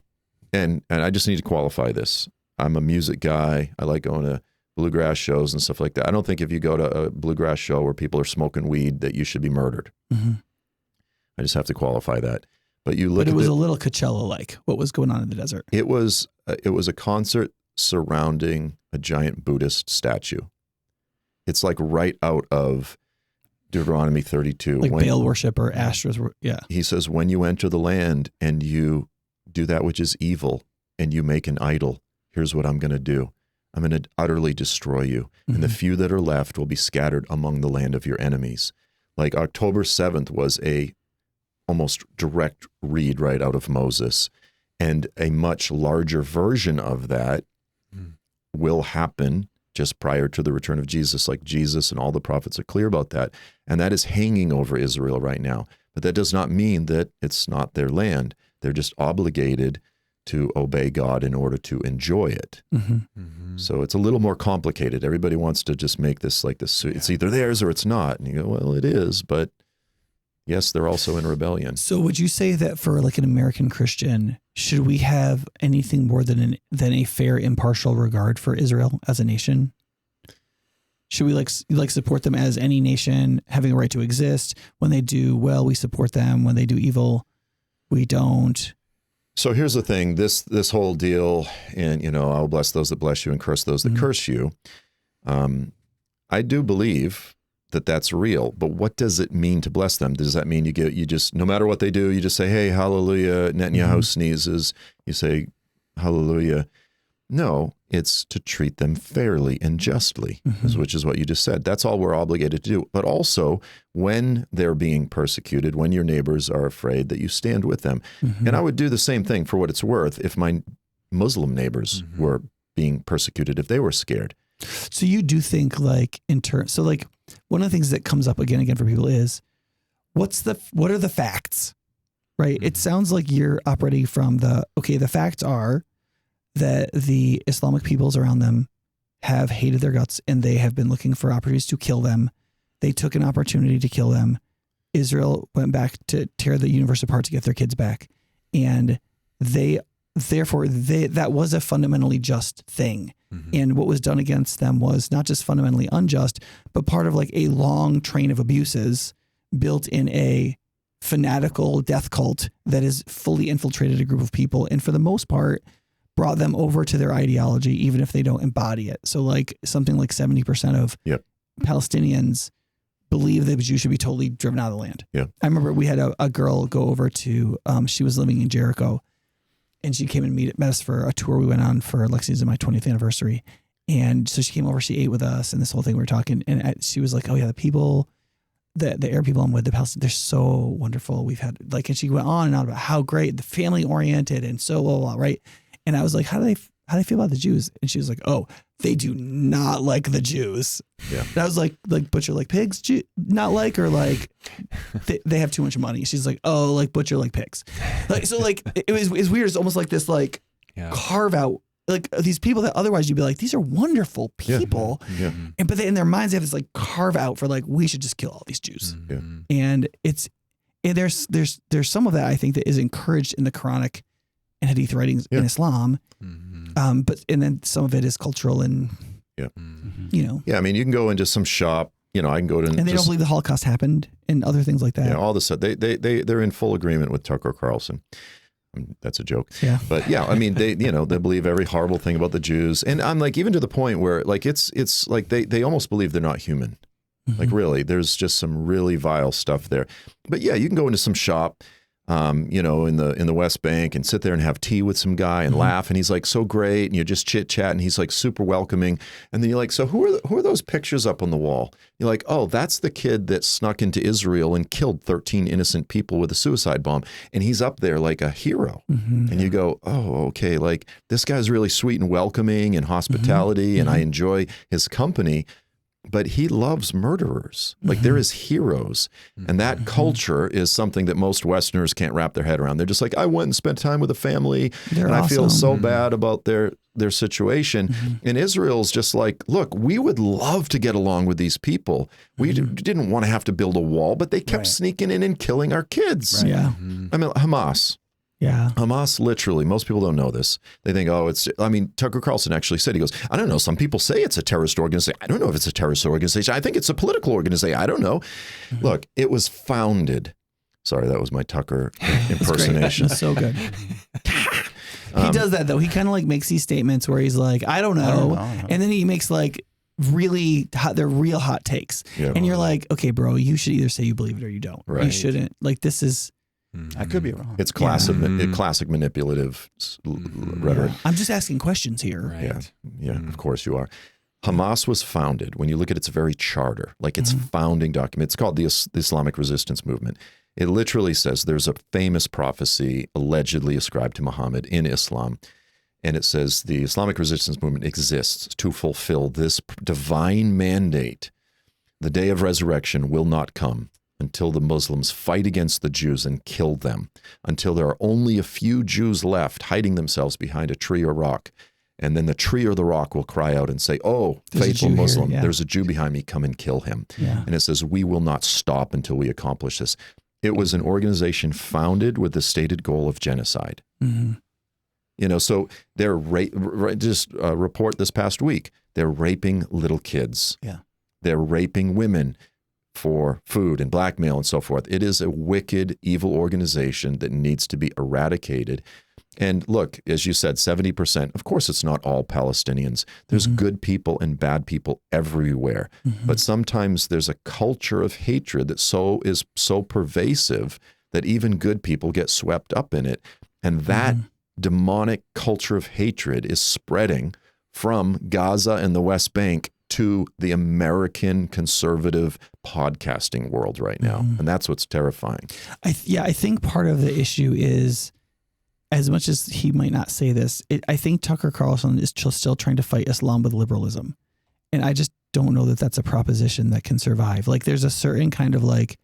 and I just need to qualify this. I'm a music guy. I like going to bluegrass shows and stuff like that. I don't think if you go to a bluegrass show where people are smoking weed that you should be murdered. mm-hmm. I just have to qualify that. But you look But it at was a little Coachella-like, what was going on in the desert. it was a concert surrounding a giant Buddhist statue. It's like right out of Deuteronomy 32. Like Baal worship or Ashtoreth. Yeah. He says, when you enter the land and you do that which is evil and you make an idol, here's what I'm going to do. I'm going to utterly destroy you. Mm-hmm. And the few that are left will be scattered among the land of your enemies. Like October 7th was a almost direct read right out of Moses. And a much larger version of that will happen just prior to the return of Jesus, like Jesus and all the prophets are clear about that. And that is hanging over Israel right now. But that does not mean that it's not their land. They're just obligated to obey God in order to enjoy it. Mm-hmm. Mm-hmm. So it's a little more complicated. Everybody wants to just make this like this. It's either theirs or it's not. And you go, well, it is, but yes, they're also in rebellion. So would you say that for like an American Christian, should we have anything more than a fair, impartial regard for Israel as a nation? Should we like support them as any nation having a right to exist? When they do well, we support them. When they do evil, we don't. So here's the thing, this whole deal, and, you know, I'll bless those that bless you and curse those that curse you. I do believe that that's real, but what does it mean to bless them? Does that mean you just, no matter what they do, you just say, hey, hallelujah, Netanyahu sneezes, you say, hallelujah. No, it's to treat them fairly and justly, which is what you just said. That's all we're obligated to do. But also, when they're being persecuted, when your neighbors are afraid, that you stand with them. And I would do the same thing for what it's worth if my Muslim neighbors were being persecuted, if they were scared. So you do think like so like one of the things that comes up again and again for people is what are the facts, right? It sounds like you're operating from the facts are that the Islamic peoples around them have hated their guts and they have been looking for opportunities to kill them. They took an opportunity to kill them. Israel went back to tear the universe apart to get their kids back. And that was a fundamentally just thing. And what was done against them was not just fundamentally unjust, but part of like a long train of abuses built in a fanatical death cult that has fully infiltrated a group of people. And for the most part, brought them over to their ideology, even if they don't embody it. So like something like 70% of Palestinians believe that Jews should be totally driven out of the land. Yeah. I remember we had a girl go over to, she was living in Jericho, and she came and met us for a tour we went on for Lexi's and my 20th anniversary. And so she came over, she ate with us, and this whole thing we were talking, and she was like, oh yeah, the people, the Arab people I'm with, the Palestinians, they're so wonderful. We've had like, and she went on and on about how great, the family oriented and so blah, blah, blah, right? And I was like, how do they feel about the Jews? And she was like, oh, they do not like the Jews. Yeah. And I was like butcher like pigs, not like, or like they have too much money. She's like, oh, like butcher like pigs. Like, so like, it's weird. It's almost like this like carve out, like these people that otherwise you'd be like, these are wonderful people. Yeah. And, but in their minds, they have this like carve out for like, we should just kill all these Jews. And there's some of that I think that is encouraged in the Quranic and Hadith writings in Islam. But then some of it is cultural and, you know. Yeah, I mean, you can go into some shop, you know, I can go to. And they don't believe the Holocaust happened and other things like that. Yeah, all this stuff. They're in full agreement with Tucker Carlson. That's a joke. Yeah. But yeah, I mean, they believe every horrible thing about the Jews. And I'm like, even to the point where like, it's like they almost believe they're not human. Like really, there's just some really vile stuff there. But yeah, you can go into some shop, you know, in the West Bank and sit there and have tea with some guy and laugh. And he's like, so great. And you just chit chat and he's like super welcoming. And then you're like, so who are those pictures up on the wall? You're like, oh, that's the kid that snuck into Israel and killed 13 innocent people with a suicide bomb. And he's up there like a hero. And you go, oh, okay. Like this guy's really sweet and welcoming and hospitality. And I enjoy his company. But he loves murderers. Like there is heroes. And that culture is something that most Westerners can't wrap their head around. They're just like, I went and spent time with a family and I feel so bad about their their situation. And Israel's just like, look, we would love to get along with these people. We didn't want to have to build a wall, but they kept sneaking in and killing our kids. Right. Yeah. I mean, Hamas. Yeah. Hamas, literally, most people don't know this. They think, Tucker Carlson actually said, he goes, I don't know. Some people say it's a terrorist organization. I don't know if it's a terrorist organization. I think it's a political organization. I don't know. Look, it was founded. Sorry, that was my Tucker impersonation. That's so good. He does that, though. He kind of like makes these statements where he's like, I don't know. And then he makes like really hot, they're real hot takes. Yeah. And you're like, okay, bro, you should either say you believe it or you don't. Right. You shouldn't. Like, this is... I could be wrong. It's classic manipulative rhetoric. I'm just asking questions here. Right. Yeah, of course you are. Hamas was founded, when you look at its very charter, like its founding document, it's called the Islamic Resistance Movement. It literally says there's a famous prophecy allegedly ascribed to Muhammad in Islam. And it says the Islamic Resistance Movement exists to fulfill this divine mandate. The day of resurrection will not come until the Muslims fight against the Jews and kill them, until there are only a few Jews left hiding themselves behind a tree or rock. And then the tree or the rock will cry out and say, oh, there's faithful Muslim, there's a Jew behind me, come and kill him. Yeah. And it says, we will not stop until we accomplish this. It was an organization founded with the stated goal of genocide. So they're report this past week, they're raping little kids. Yeah. They're raping women for food and blackmail and so forth. It is a wicked, evil organization that needs to be eradicated. And look, as you said, 70%, of course, it's not all Palestinians. There's good people and bad people everywhere. But sometimes there's a culture of hatred that is so pervasive that even good people get swept up in it. And that demonic culture of hatred is spreading from Gaza and the West Bank to the American conservative podcasting world right now. And that's what's terrifying. I think part of the issue is, as much as he might not say this, I think Tucker Carlson is still trying to fight Islam with liberalism. And I just don't know that that's a proposition that can survive. Like, there's a certain kind of like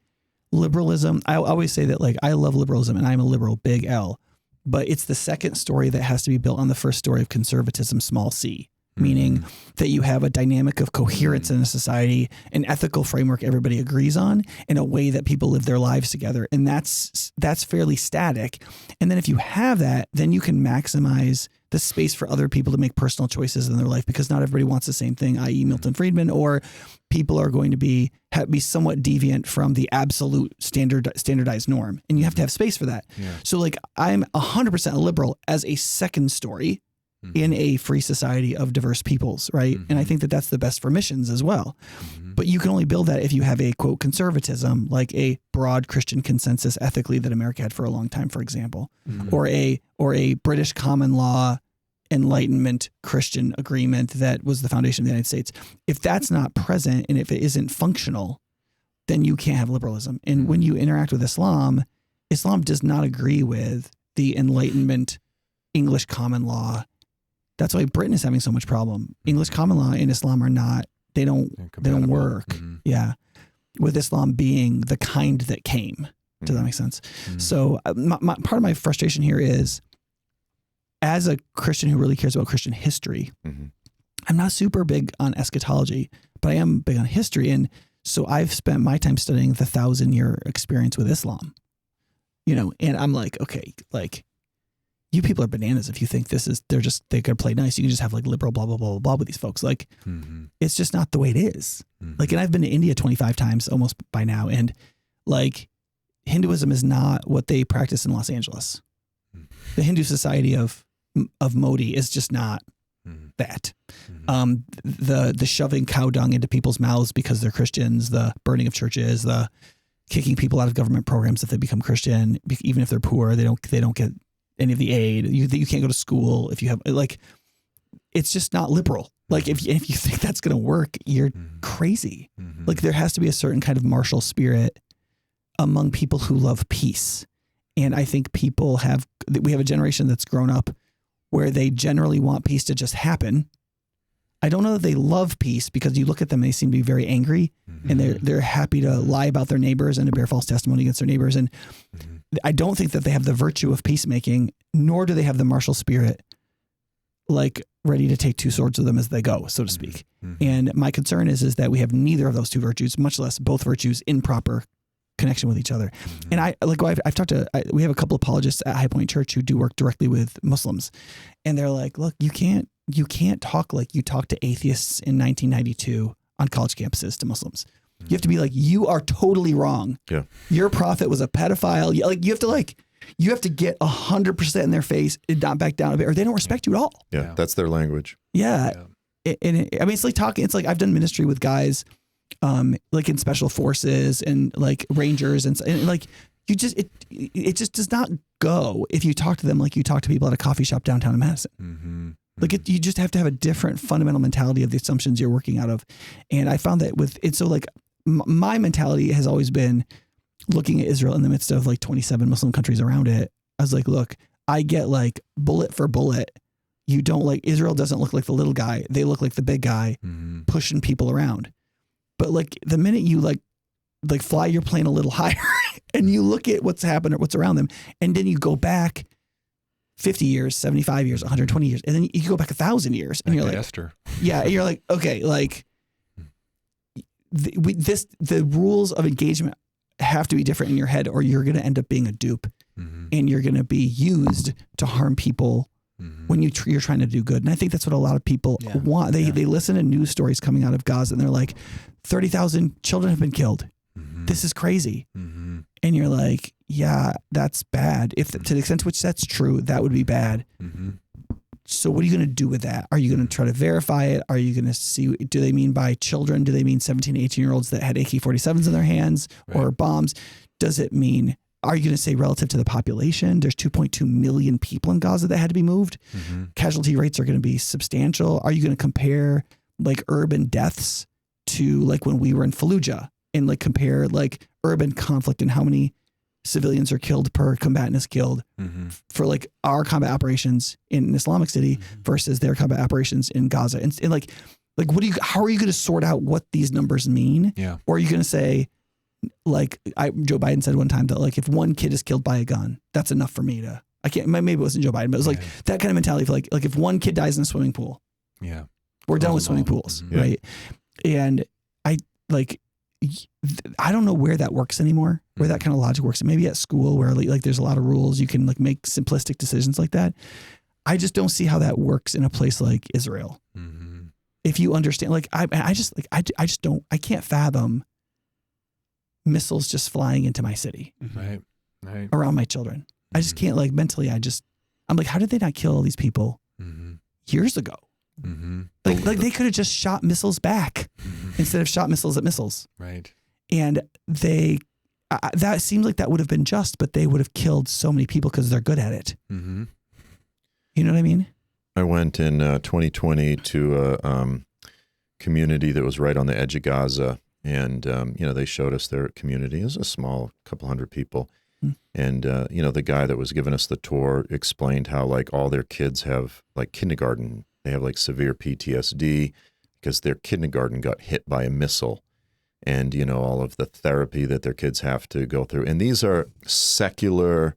liberalism. I always say that, like, I love liberalism and I'm a liberal, big L, but it's the second story that has to be built on the first story of conservatism, small c. Meaning that you have a dynamic of coherence in a society, an ethical framework everybody agrees on, in a way that people live their lives together. And that's fairly static. And then if you have that, then you can maximize the space for other people to make personal choices in their life, because not everybody wants the same thing, i.e. Milton Friedman, or people are going to be somewhat deviant from the absolute standardized norm. And you have to have space for that. Yeah. So like, I'm 100% a liberal as a second story in a free society of diverse peoples, right? And I think that that's the best for missions as well. But you can only build that if you have a, quote, conservatism, like a broad Christian consensus ethically that America had for a long time, for example, or a British common law Enlightenment Christian agreement that was the foundation of the United States. If that's not present and if it isn't functional, then you can't have liberalism. And when you interact with Islam, Islam does not agree with the Enlightenment English common law. That's why Britain is having so much problem. English common law and Islam are not, they don't work. Yeah. With Islam being the kind that came. Does that make sense? So part of my frustration here is, as a Christian who really cares about Christian history, I'm not super big on eschatology, but I am big on history. And so I've spent my time studying the 1,000-year experience with Islam, and I'm like, okay, like, you people are bananas if you think they could play nice. You can just have like liberal blah, blah, blah, blah, blah with these folks. Like, it's just not the way it is. Like, and I've been to India 25 times almost by now. And like, Hinduism is not what they practice in Los Angeles. The Hindu society of Modi is just not that. The shoving cow dung into people's mouths because they're Christians, the burning of churches, the kicking people out of government programs if they become Christian, even if they're poor, they don't get any of the aid. You can't go to school if you have, like, it's just not liberal. Like, if you think that's going to work, you're crazy. Like, there has to be a certain kind of martial spirit among people who love peace. And I think we have a generation that's grown up where they generally want peace to just happen. I don't know that they love peace, because you look at them, they seem to be very angry and they're happy to lie about their neighbors and to bear false testimony against their neighbors. And I don't think that they have the virtue of peacemaking, nor do they have the martial spirit like ready to take two swords with them as they go, so to speak. And my concern is that we have neither of those two virtues, much less both virtues in proper connection with each other. And I've talked to, we have a couple of apologists at High Point Church who do work directly with Muslims, and they're like, look, you can't talk like you talk to atheists in 1992 on college campuses to Muslims. You have to be like, you are totally wrong. Yeah. Your prophet was a pedophile. You have to get 100% in their face and not back down a bit, or they don't respect you at all. Yeah. That's their language. Yeah. It's like talking, it's like I've done ministry with guys, like in special forces and like Rangers and like you just, it just does not go if you talk to them like you talk to people at a coffee shop downtown in Madison. Like you just have to have a different fundamental mentality of the assumptions you're working out of. And I found that with it. So like my mentality has always been looking at Israel in the midst of like 27 Muslim countries around it. I was like, look, I get like bullet for bullet. You don't like, Israel doesn't look like the little guy. They look like the big guy pushing people around. But like the minute you like fly your plane a little higher and you look at what's happened or what's around them, and then you go back 50 years, 75 years, 120 years, and then you go back 1,000 years, and you're like, Esther. Yeah, and you're like, okay, like the rules of engagement have to be different in your head, or you're going to end up being a dupe, and you're going to be used to harm people when you're trying to do good. And I think that's what a lot of people want. They listen to news stories coming out of Gaza, and they're like, 30,000 children have been killed. This is crazy. And you're like, yeah, that's bad. If to the extent to which that's true, that would be bad. So what are you going to do with that? Are you going to try to verify it? Are you going to see, do they mean by children? Do they mean 17, 18-year-olds that had AK-47s in their hands or bombs? Does it mean, are you going to say relative to the population? There's 2.2 million people in Gaza that had to be moved. Casualty rates are going to be substantial. Are you going to compare like urban deaths to like when we were in Fallujah and like compare like urban conflict and how many civilians are killed per combatant is killed for like our combat operations in an Islamic city versus their combat operations in Gaza? And like how are you going to sort out what these numbers mean? Yeah. Or are you going to say, like Joe Biden said one time that like, if one kid is killed by a gun, that's enough for me to, I can't, maybe it wasn't Joe Biden, but it was like that kind of mentality of like if one kid dies in a swimming pool, we're done with swimming pools. Right. And I don't know where that works anymore, where that kind of logic works. Maybe at school where like there's a lot of rules, you can like make simplistic decisions like that. I just don't see how that works in a place like Israel. If you understand, like I can't fathom missiles just flying into my city, around my children. I just can't, like mentally. I'm like, how did they not kill all these people years ago? Like they could have just shot missiles back instead of shot missiles at missiles. Right. And that seems like that would have been just, but they would have killed so many people because they're good at it. You know what I mean? I went in 2020 to a community that was right on the edge of Gaza. And, they showed us their community. It was a small couple hundred people. And, the guy that was giving us the tour explained how like all their kids have like kindergarten. They have like severe PTSD because their kindergarten got hit by a missile, and, all of the therapy that their kids have to go through. And these are secular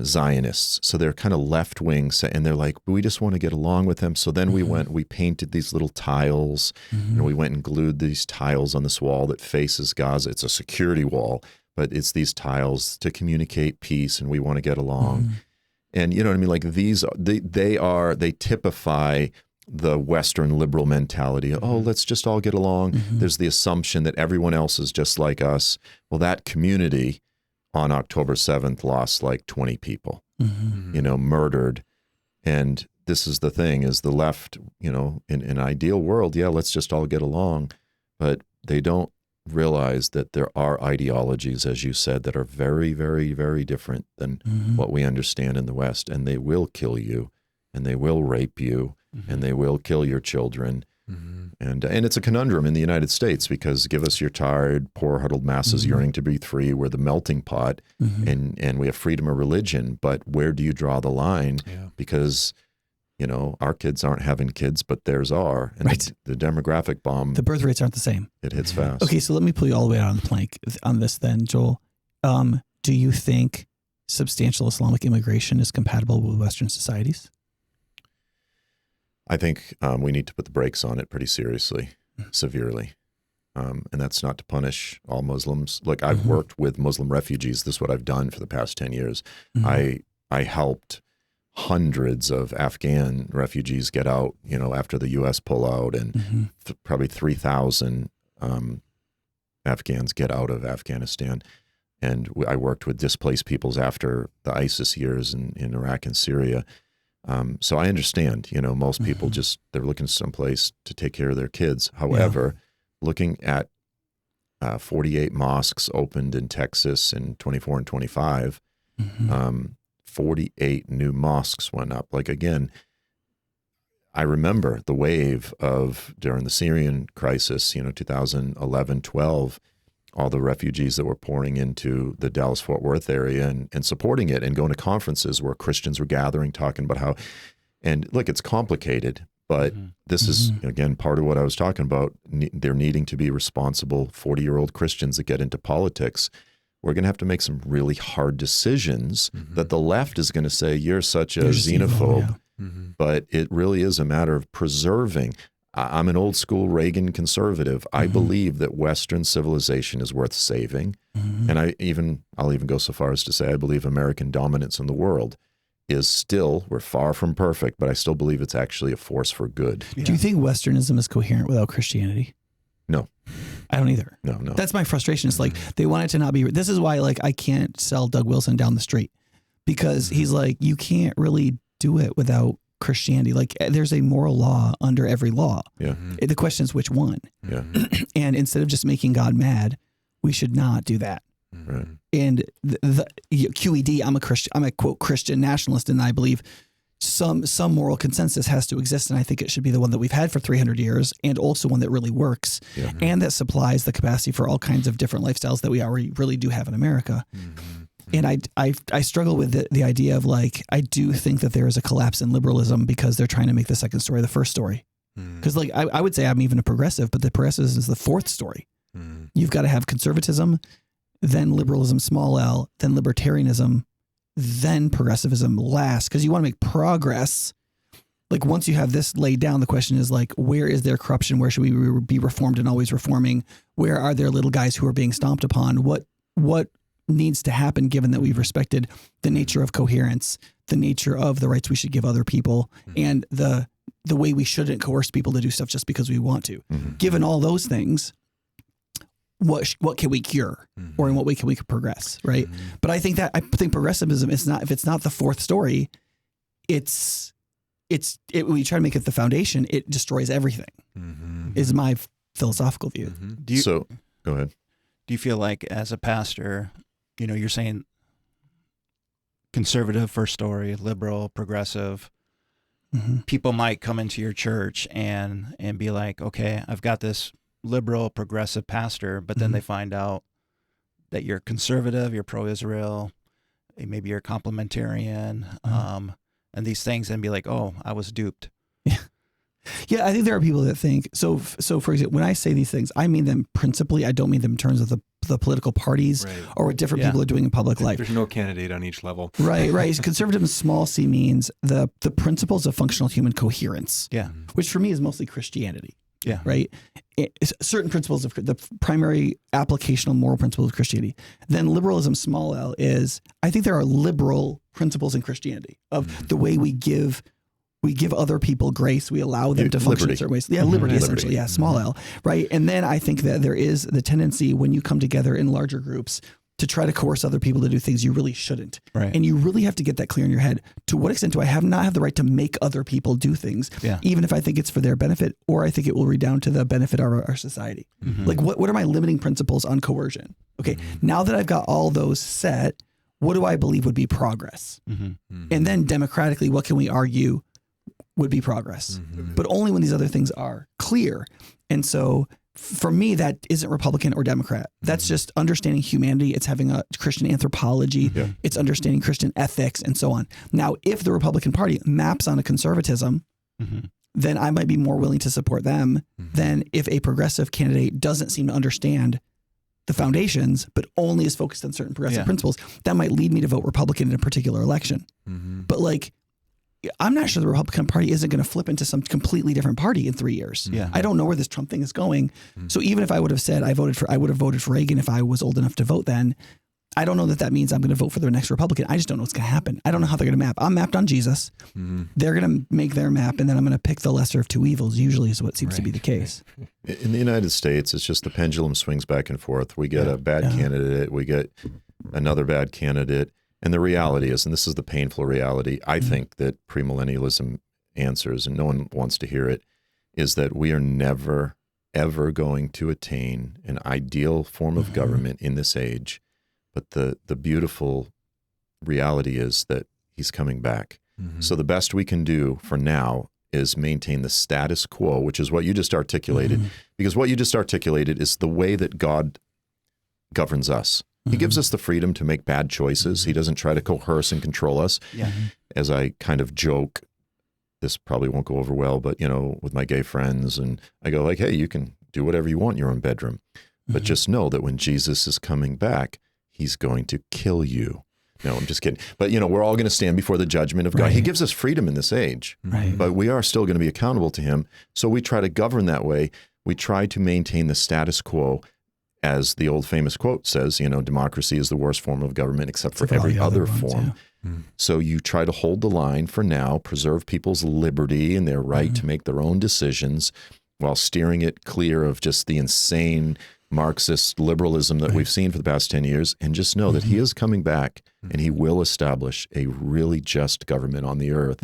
Zionists. So they're kind of left wing, and they're like, we just want to get along with them. So then we painted these little tiles, we went and glued these tiles on this wall that faces Gaza. It's a security wall, but it's these tiles to communicate peace, and we want to get along. And you know what I mean? Like they typify the Western liberal mentality. Oh, let's just all get along. There's the assumption that everyone else is just like us. Well, that community on October 7th lost like 20 people, murdered. And this is the thing, is the left, in an ideal world, let's just all get along. But they don't realize that there are ideologies, as you said, that are very, very, very different than what we understand in the West. And they will kill you, and they will rape you, and they will kill your children. And it's a conundrum in the United States, because give us your tired, poor, huddled masses yearning to be free. We're the melting pot, and we have freedom of religion. But where do you draw the line? Because our kids aren't having kids, but theirs are. And the demographic bomb. The birth rates aren't the same. It hits fast. Okay, so let me pull you all the way out on the plank on this then, Joel. Do you think substantial Islamic immigration is compatible with Western societies? I think we need to put the brakes on it pretty seriously, severely. And that's not to punish all Muslims. Look, I've worked with Muslim refugees. This is what I've done for the past 10 years. I helped hundreds of Afghan refugees get out, after the U.S. pullout, and probably 3,000 Afghans get out of Afghanistan. And I worked with displaced peoples after the ISIS years in Iraq and Syria. So I understand, most people they're looking someplace to take care of their kids. However, looking at 48 mosques opened in Texas in 24 and 25, 48 new mosques went up. Like, again, I remember the wave during the Syrian crisis, 2011, 12, all the refugees that were pouring into the Dallas-Fort Worth area and supporting it and going to conferences where Christians were gathering, talking about how, and look, it's complicated, but this is, again, part of what I was talking about. They're needing to be responsible 40-year-old Christians that get into politics. We're going to have to make some really hard decisions that the left is going to say, you're such a xenophobe, but it really is a matter of preserving. I'm an old school Reagan conservative. I believe that Western civilization is worth saving. And I'll even go so far as to say I believe American dominance in the world is still, we're far from perfect, but I still believe it's actually a force for good. Yeah. Do you think Westernism is coherent without Christianity? No. I don't either. No. That's my frustration. It's like they want it to not be. This is why I can't sell Doug Wilson down the street, because he's like, you can't really do it without Christianity. Like, there's a moral law under every law. Yeah. The question is which one. Yeah. And instead of just making God mad, we should not do that. Right. And the QED, I'm a Christian. I'm a quote Christian nationalist, and I believe some moral consensus has to exist, and I think it should be the one that we've had for 300 years, and also one that really works, and that supplies the capacity for all kinds of different lifestyles that we already really do have in America. And I struggle with the idea of, like, I do think that there is a collapse in liberalism because they're trying to make the second story the first story. Because I would say I'm even a progressive, but the progressive is the fourth story. You've got to have conservatism, then liberalism, small l, then libertarianism, then progressivism last, because you want to make progress. Like, once you have this laid down, the question is, like, where is there corruption? Where should we be reformed and always reforming? Where are there little guys who are being stomped upon? What needs to happen, given that we've respected the nature of coherence, the nature of the rights we should give other people, and the way we shouldn't coerce people to do stuff just because we want to. Given all those things, what can we cure, or in what way can we progress, right? But I think progressivism is not, if it's not the fourth story, when you try to make it the foundation, it destroys everything. Is my philosophical view. Go ahead. Do you feel like, as a pastor, you're saying conservative first story, liberal, progressive, people might come into your church and be like, okay, I've got this liberal, progressive pastor, but then they find out that you're conservative, you're pro-Israel, maybe you're complementarian, and these things, and be like, oh, I was duped. Yeah, I think there are people that think, so for example, when I say these things, I mean them principally. I don't mean them in terms of the political parties or what different people are doing in public life. There's no candidate on each level. Right. Conservatism, small c, means the principles of functional human coherence, which for me is mostly Christianity. Yeah. Right. Certain principles of the primary applicational moral principles of Christianity. Then liberalism, small l, is, I think there are liberal principles in Christianity of the way we give other people grace. We allow them to function in certain ways. Yeah, liberty, essentially. Yeah, small l. Right. And then I think that there is the tendency, when you come together in larger groups, to try to coerce other people to do things you really shouldn't. Right. And you really have to get that clear in your head. To what extent do I not have the right to make other people do things, even if I think it's for their benefit, or I think it will redound to the benefit of our society? Like, what are my limiting principles on coercion? Okay, now that I've got all those set, what do I believe would be progress? And then democratically, what can we argue would be progress? But only when these other things are clear. And so for me, that isn't Republican or Democrat. That's just understanding humanity. It's having a Christian anthropology. It's understanding Christian ethics and so on. Now, if the Republican Party maps on a conservatism, then I might be more willing to support them than if a progressive candidate doesn't seem to understand the foundations, but only is focused on certain progressive principles. That might lead me to vote Republican in a particular election. But, like, I'm not sure the Republican Party isn't going to flip into some completely different party in 3 years. Yeah. I don't know where this Trump thing is going. So even if I would have said I would have voted for Reagan if I was old enough to vote then, I don't know that means I'm going to vote for the next Republican. I just don't know what's going to happen. I don't know how they're going to map. I'm mapped on Jesus. They're going to make their map, and then I'm going to pick the lesser of two evils, usually is what seems to be the case. In the United States, it's just the pendulum swings back and forth. We get a bad candidate. We get another bad candidate. And the reality is, and this is the painful reality, I think that premillennialism answers, and no one wants to hear it, is that we are never, ever going to attain an ideal form of government in this age. But the beautiful reality is that he's coming back. So the best we can do for now is maintain the status quo, which is what you just articulated, because what you just articulated is the way that God governs us. He gives us the freedom to make bad choices. He doesn't try to coerce and control us. As I kind of joke, this probably won't go over well, but, with my gay friends, and I go like, hey, you can do whatever you want in your own bedroom. But just know that when Jesus is coming back, he's going to kill you. No, I'm just kidding. But, we're all going to stand before the judgment of God. He gives us freedom in this age, but we are still going to be accountable to him. So we try to govern that way. We try to maintain the status quo. As the old famous quote says, democracy is the worst form of government except for every other form. So you try to hold the line for now, preserve people's liberty and their right to make their own decisions while steering it clear of just the insane Marxist liberalism that we've seen for the past 10 years, and just know that he is coming back and he will establish a really just government on the earth.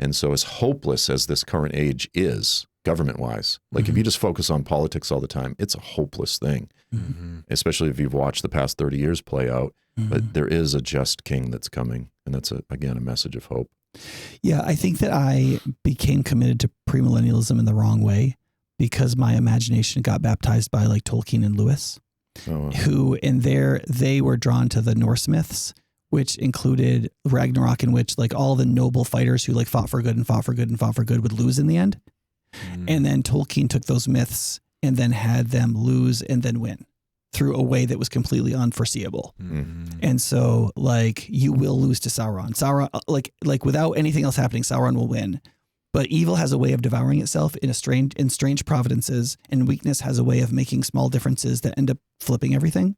And so as hopeless as this current age is, government-wise, like if you just focus on politics all the time, it's a hopeless thing, especially if you've watched the past 30 years play out. But there is a just king that's coming, and that's, again, a message of hope. Yeah, I think that I became committed to premillennialism in the wrong way because my imagination got baptized by like Tolkien and Lewis, who in there, they were drawn to the Norse myths, which included Ragnarok, in which like all the noble fighters who like fought for good and fought for good and fought for good would lose in the end. And then Tolkien took those myths and then had them lose and then win through a way that was completely unforeseeable. And so like you will lose to Sauron. Sauron, like without anything else happening, Sauron will win. But evil has a way of devouring itself in strange providences, and weakness has a way of making small differences that end up flipping everything.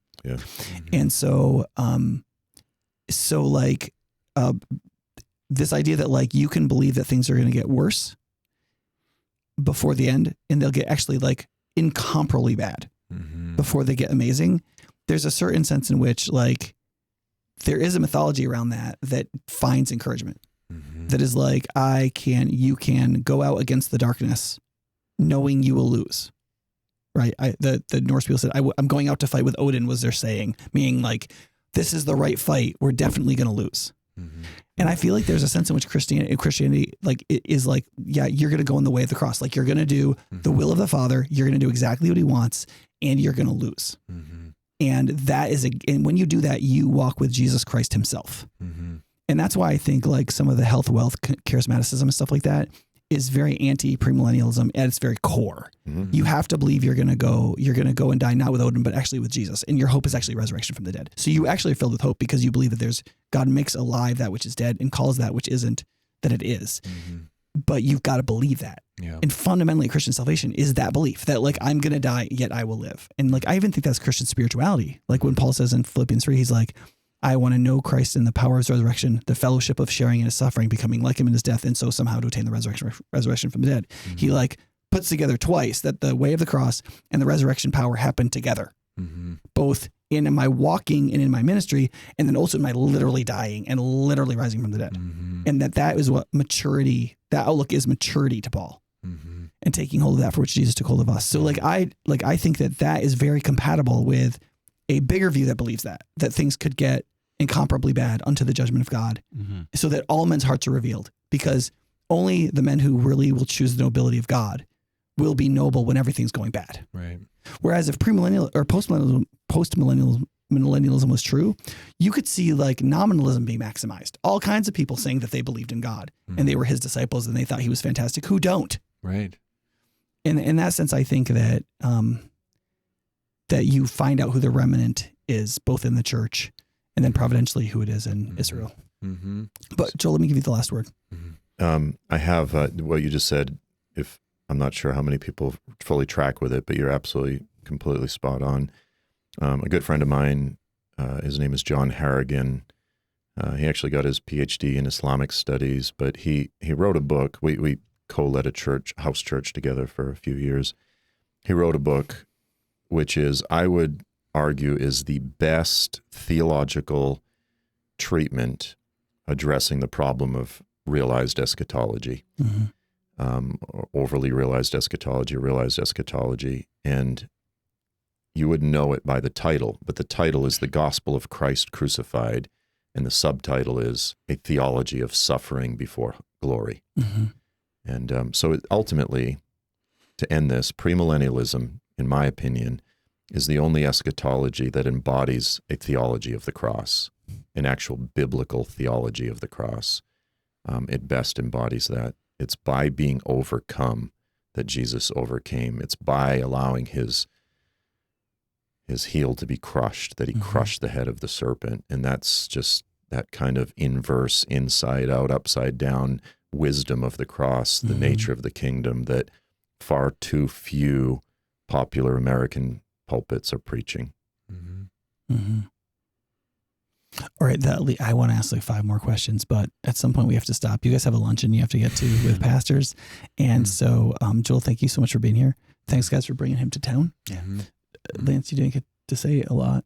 And so, this idea that like you can believe that things are going to get worse before the end, and they'll get actually like incomparably bad before they get amazing. There's a certain sense in which like there is a mythology around that finds encouragement. That is like, you can go out against the darkness knowing you will lose, right? The Norse people said, I'm going out to fight with Odin, was their saying, meaning like, this is the right fight. We're definitely going to lose. And I feel like there's a sense in which Christianity, like it is like, yeah, you're going to go in the way of the cross. Like you're going to do the will of the Father. You're going to do exactly what he wants, and you're going to lose. And that is, and when you do that, you walk with Jesus Christ himself. And that's why I think like some of the health, wealth, charismaticism and stuff like that is very anti-premillennialism at its very core. You have to believe you're going to go and die, not with Odin, but actually with Jesus. And your hope is actually resurrection from the dead. So you actually are filled with hope because you believe that God makes alive that which is dead and calls that which isn't that it is. But you've got to believe that. And fundamentally Christian salvation is that belief that like, I'm going to die, yet I will live. And like, I even think that's Christian spirituality. Like when Paul says in Philippians 3, he's like, I want to know Christ in the power of his resurrection, the fellowship of sharing in his suffering, becoming like him in his death, and so somehow to attain the resurrection from the dead. He like puts together twice that the way of the cross and the resurrection power happen together, both in my walking and in my ministry, and then also in my literally dying and literally rising from the dead. And that is what maturity, that outlook is maturity to Paul, and taking hold of that for which Jesus took hold of us. So I think that is very compatible with a bigger view that believes that things could get incomparably bad unto the judgment of God, so that all men's hearts are revealed, because only the men who really will choose the nobility of God will be noble when everything's going bad. Right. Whereas if premillennial or postmillennialism was true, you could see like nominalism being maximized. All kinds of people saying that they believed in God and they were his disciples and they thought he was fantastic, who don't. Right. In that sense, I think that that you find out who the remnant is, both in the church and then providentially who it is in Israel. But Joel, let me give you the last word. I have what you just said. If I'm not sure how many people fully track with it, but you're absolutely completely spot on. A good friend of mine, his name is John Harrigan. He actually got his PhD in Islamic studies, but he wrote a book. We co-led a house church together for a few years. He wrote a book, which is, I would argue, is the best theological treatment addressing the problem of realized eschatology, or overly realized eschatology. And you wouldn't know it by the title, but the title is The Gospel of Christ Crucified, and the subtitle is A Theology of Suffering Before Glory. And so ultimately, to end this, premillennialism, in my opinion, is the only eschatology that embodies a theology of the cross, an actual biblical theology of the cross. It best embodies that. It's by being overcome that Jesus overcame. It's by allowing his heel to be crushed, that he crushed the head of the serpent. And that's just that kind of inverse, inside out, upside down wisdom of the cross, the nature of the kingdom that far too few popular American pulpits are preaching. All right, I want to ask like 5 more questions, but at some point we have to stop. You guys have a luncheon you have to get to with pastors. And so, Joel, thank you so much for being here. Thanks, guys, for bringing him to town. Lance, you didn't get to say a lot,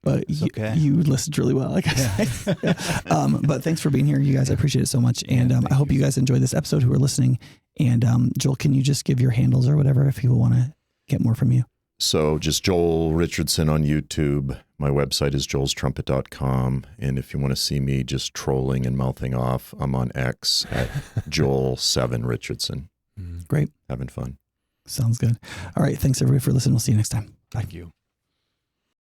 but you listened really well, I guess. But thanks for being here, you guys. I appreciate it so much. And I hope you guys enjoyed this episode who are listening. And Joel, can you just give your handles or whatever if people want to get more from you? So just Joel Richardson on YouTube. My website is joelstrumpet.com. And if you want to see me just trolling and mouthing off, I'm on X at Joel7Richardson. Great. Having fun. Sounds good. All right. Thanks everybody for listening. We'll see you next time. Bye. Thank you.